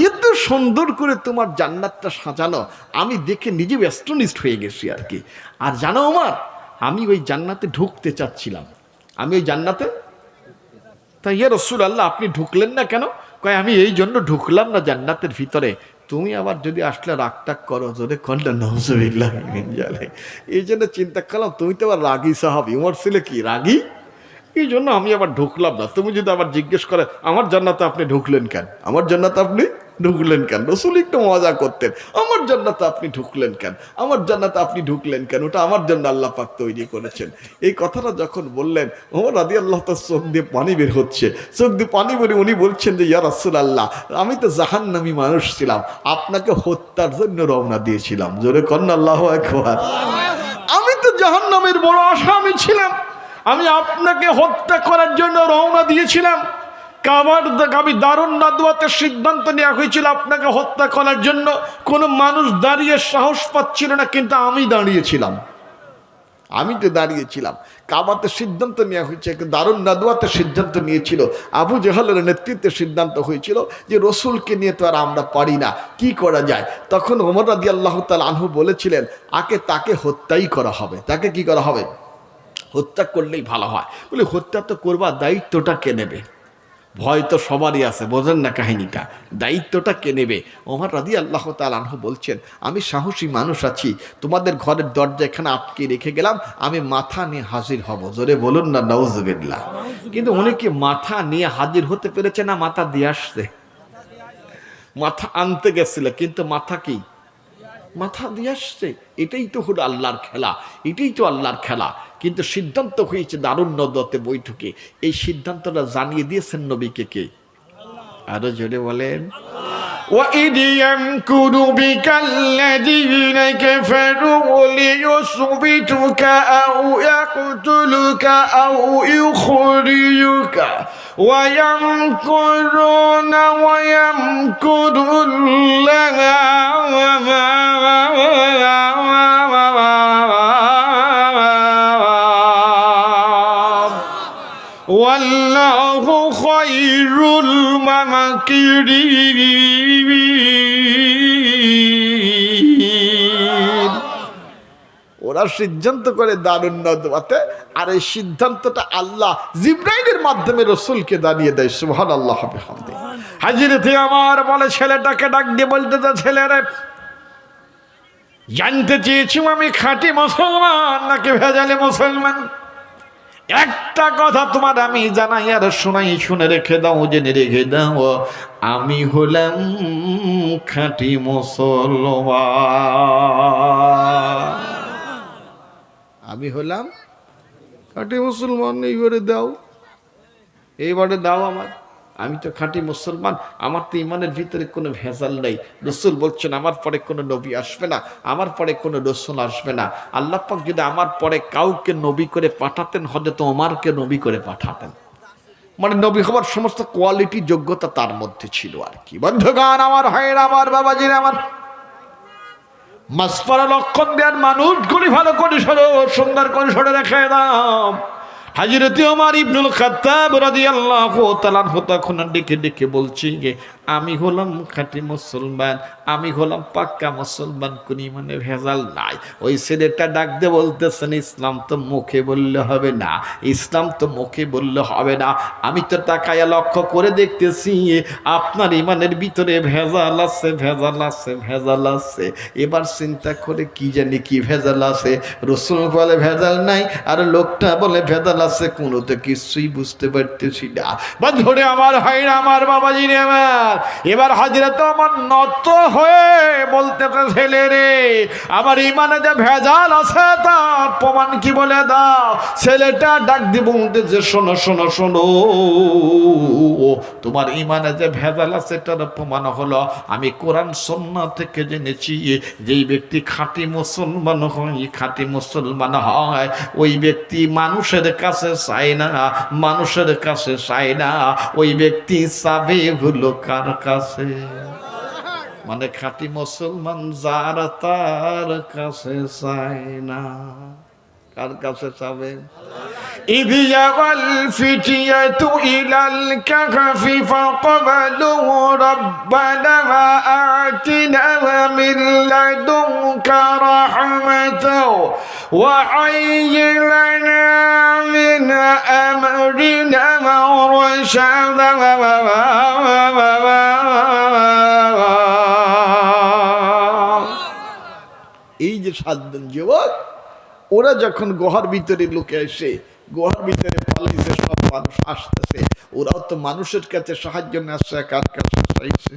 এত সুন্দর করে তোমার জান্নাতটা সাজানো আমি দেখে নিজে অ্যাস্টনিশড হয়ে গেছি আর কি। আর জানো ওমর, আমি ওই জান্নাতে ঢুকতে চাচ্ছিলাম, আমি ওই জান্নাতে। তাই ইয়া রাসূলুল্লাহ আপনি ঢুকলেন না কেন? কয় আমি এই জন্য ঢুকলাম না জান্নাতের ভিতরে, তুমি আবার যদি আসলে রাগটাগ করো, জোরে কন্যা নজুবিল্লাহ, এই জন্য চিন্তা করলাম তুমি তো আবার রাগী সাহাবী। ওমর ছিল কি রাগী, এই জন্য আমি আবার ঢুকলাম না। তুমি যদি আবার জিজ্ঞেস করে আমার জান্নাতে আপনি ঢুকলেন কেন, আমার জান্নাতে আপনি ঢুকলেন কেন, রাসূল একটু মজা করতেন, আমার জান্নাতে আপনি ঢুকলেন কেন, আমার জান্নাতে আপনি ঢুকলেন কেন, ওটা আমার জন্য আল্লাহ পাক তৈরি করেছেন। এই কথাটা যখন বললেন ওমর রাদিয়াল্লাহু তাআলা চোখ দিয়ে পানি বের হচ্ছে, চোখ দিয়ে পানি বের, উনি বলছেন যে ইয়া রাসূলুল্লাহ আমি তো জাহান্নামী মানুষ ছিলাম, আপনাকে হত্যার জন্য রওনা দিয়েছিলাম। জোরে কন্না আল্লাহু আকবার। আমি তো জাহান্নামের বড় আসামি ছিলাম, আমি আপনাকে হত্যা করার জন্য রওনা দিয়েছিলাম। আমি দারুন নাদওয়াতে সিদ্ধান্ত নেওয়া হয়েছিল আপনাকে হত্যা করার জন্য, কোনো মানুষ দাঁড়িয়ে সাহস পাচ্ছিল না, কিন্তু আমি দাঁড়িয়েছিলাম, আমি তো দাঁড়িয়েছিলাম। কাবাতে সিদ্ধান্ত নেওয়া হয়েছে, দারুন নাদওয়াতে সিদ্ধান্ত নিয়েছিল, আবু জাহালের নেতৃত্বে সিদ্ধান্ত হয়েছিল যে রসুলকে নিয়ে তো আর আমরা পারি না, কি করা যায়। তখন ওমর রাদিয়াল্লাহু তাআলা আনহু বলেছিলেন তাকে হত্যাই করা হবে। তাকে কি করা হবে? হত্যা করলেই ভালো হয়। বলে হত্যা তো করবা, দায়িত্বটা কে নেবে? ভয় তো সবারই আছে, বোঝেন না কাহিনীটা, দায়িত্বটা কে নেবে? ওমর রাদিয়াল্লাহু তাআলা আনহু বলছেন আমি সাহসী মানুষ আছি, তোমাদের ঘরের দরজা এখানে আটকে রেখে গেলাম, আমি মাথা নিয়ে হাজির হব। জোরে বলুন না নাউজুবিল্লাহ। কিন্তু উনি কি মাথা নিয়ে হাজির হতে পেরেছে না মাথা দিয়ে আসছে? মাথা আনতে গেছিল, কিন্তু মাথা কি মাথা দিয়ে আসছে। এটাই তো হলো আল্লাহর খেলা, এটাই তো আল্লাহর খেলা। কিন্তু সিদ্ধান্ত হয়েছে দারুন নাদওয়াতে বৈঠকে, এই সিদ্ধান্তটা জানিয়ে দিয়েছেন নবীকে কে? আরো জোরে বলেন। وَإِذْ يَمْكُرُ بِكَ الَّذِينَ كَفَرُوا لِيُثْبِتُكَ أَوْ يَقْتُلُكَ أَوْ يُخْرِجُكَ وَيَمْكُرُونَ وَيَمْكُرُ اللَّهُ والله خير الماكرين। ওরা সিদ্ধান্ত করে দারুন নাদওয়াতে, আর এই সিদ্ধান্তটা আল্লাহ জিবরাইলের মাধ্যমে রসুলকে জানিয়ে দেয়। সুবহানাল্লাহ বিহামদিহি। হাজিরতে আমার বলে ছেলেটাকে ডাক দিয়ে বলতে, ছেলেরে জানতে চেয়েছি আমি খাঁটি মুসলমান নাকি ভেজালে মুসলমান। একটা কথা তোমার আমি জানাই আর শোনাই, শুনে রেখে দাও, জেনে রেখে দাও, আমি হলাম খাঁটি মুসলমান। আমি হলাম খাঁটি মুসলমান। এইবারে দাও, এইবারে দাও আমার, আমি তো খাঁটি মুসলমান, আমার তো ইমানের ভিতরে কোনো ভেজাল নেই। রসুল বলছেন আমার পরে কোনো নবী আসবে না, আমার পরে কোনো রসুল আসবে না। আল্লাহ পাক যদি আমার পরে কাউকে নবী করে পাঠাতেন, হযরত ওমরকে নবী করে পাঠাতেন। মানে নবী হবার সমস্ত কোয়ালিটি যোগ্যতা তার মধ্যে ছিল আর কি। বন্ধুগণ আমার, ভাইয়ের আমার, বাবাজির আমার, মাসফারা লক্ষণ দেওয়ার মানুষগুলি ভালো করে সরো, সুন্দর করে সরে রেখে দাও। হাজরতে ওমর ইবনুল খাত্তাব রাদিয়াল্লাহু তাআলা আনহু তখন ডেকে ডেকে বলছি যে আমি হলাম খাঁটি মুসলমান, আমি হলাম পাক্কা মুসলমান, কোন ইমানে ভেজাল নাই। ওই ছেলেটা ডাক দিয়ে বলতেছেন ইসলাম তো মুখে বললে হবে না, ইসলাম তো মুখে বললে হবে না, আমি তো তাকায়া লক্ষ্য করে দেখতেছি আপনার ইমানের ভিতরে ভেজাল আছে, ভেজাল আছে, ভেজাল আছে। এবার চিন্তা করে কি জানি কি ভেজাল আছে। রসুল বলে ভেজাল নাই, আর লোকটা বলে ভেজাল আছে, কোনো তো কিছুই বুঝতে পারতেছি না। বন্ধুরে আমার, ভাইরা আমার, বাবাজিরে আমার, এবার হযরত ওমর নত হয়ে বলতেছে ছেলে রে আমার ইমানে যে ভেজাল আছে তার প্রমাণ কি বলে দাও। ছেলেটা ডাক দিয়ে বলতেছে শোনো শোনো শোনো, তোমার ইমানে যে ভেজাল আছে তার প্রমাণ হলো আমি কোরআন সুন্নাহ থেকে জেনেছি যেই ব্যক্তি খাঁটি মুসলমান হয়, খাঁটি মুসলমান হয় ওই ব্যক্তি মানুষের কাছে কাছে চায় না, মানুষের কাছে চায় না, ওই ব্যক্তি চাবে হলো কার কাছে? মানে খাঁটি মুসলমান যারা তার কাছে চায় না। কার কাছে চাবে? إذ يوى الفتية إلى الكهف فقالوا ربنا آتنا من لدنك رحمة وهيئ لنا من أمرنا رشدا এই যে 7 জন যুবক ওরা যখন গুহার ভিতরে লুকে এসে গুহার ভিতরে পালাইছে, সব মানুষ আসতেছে, ওরাও তো মানুষের কাছে সাহায্য নেচ্ছে, কার কাছে চাইছে?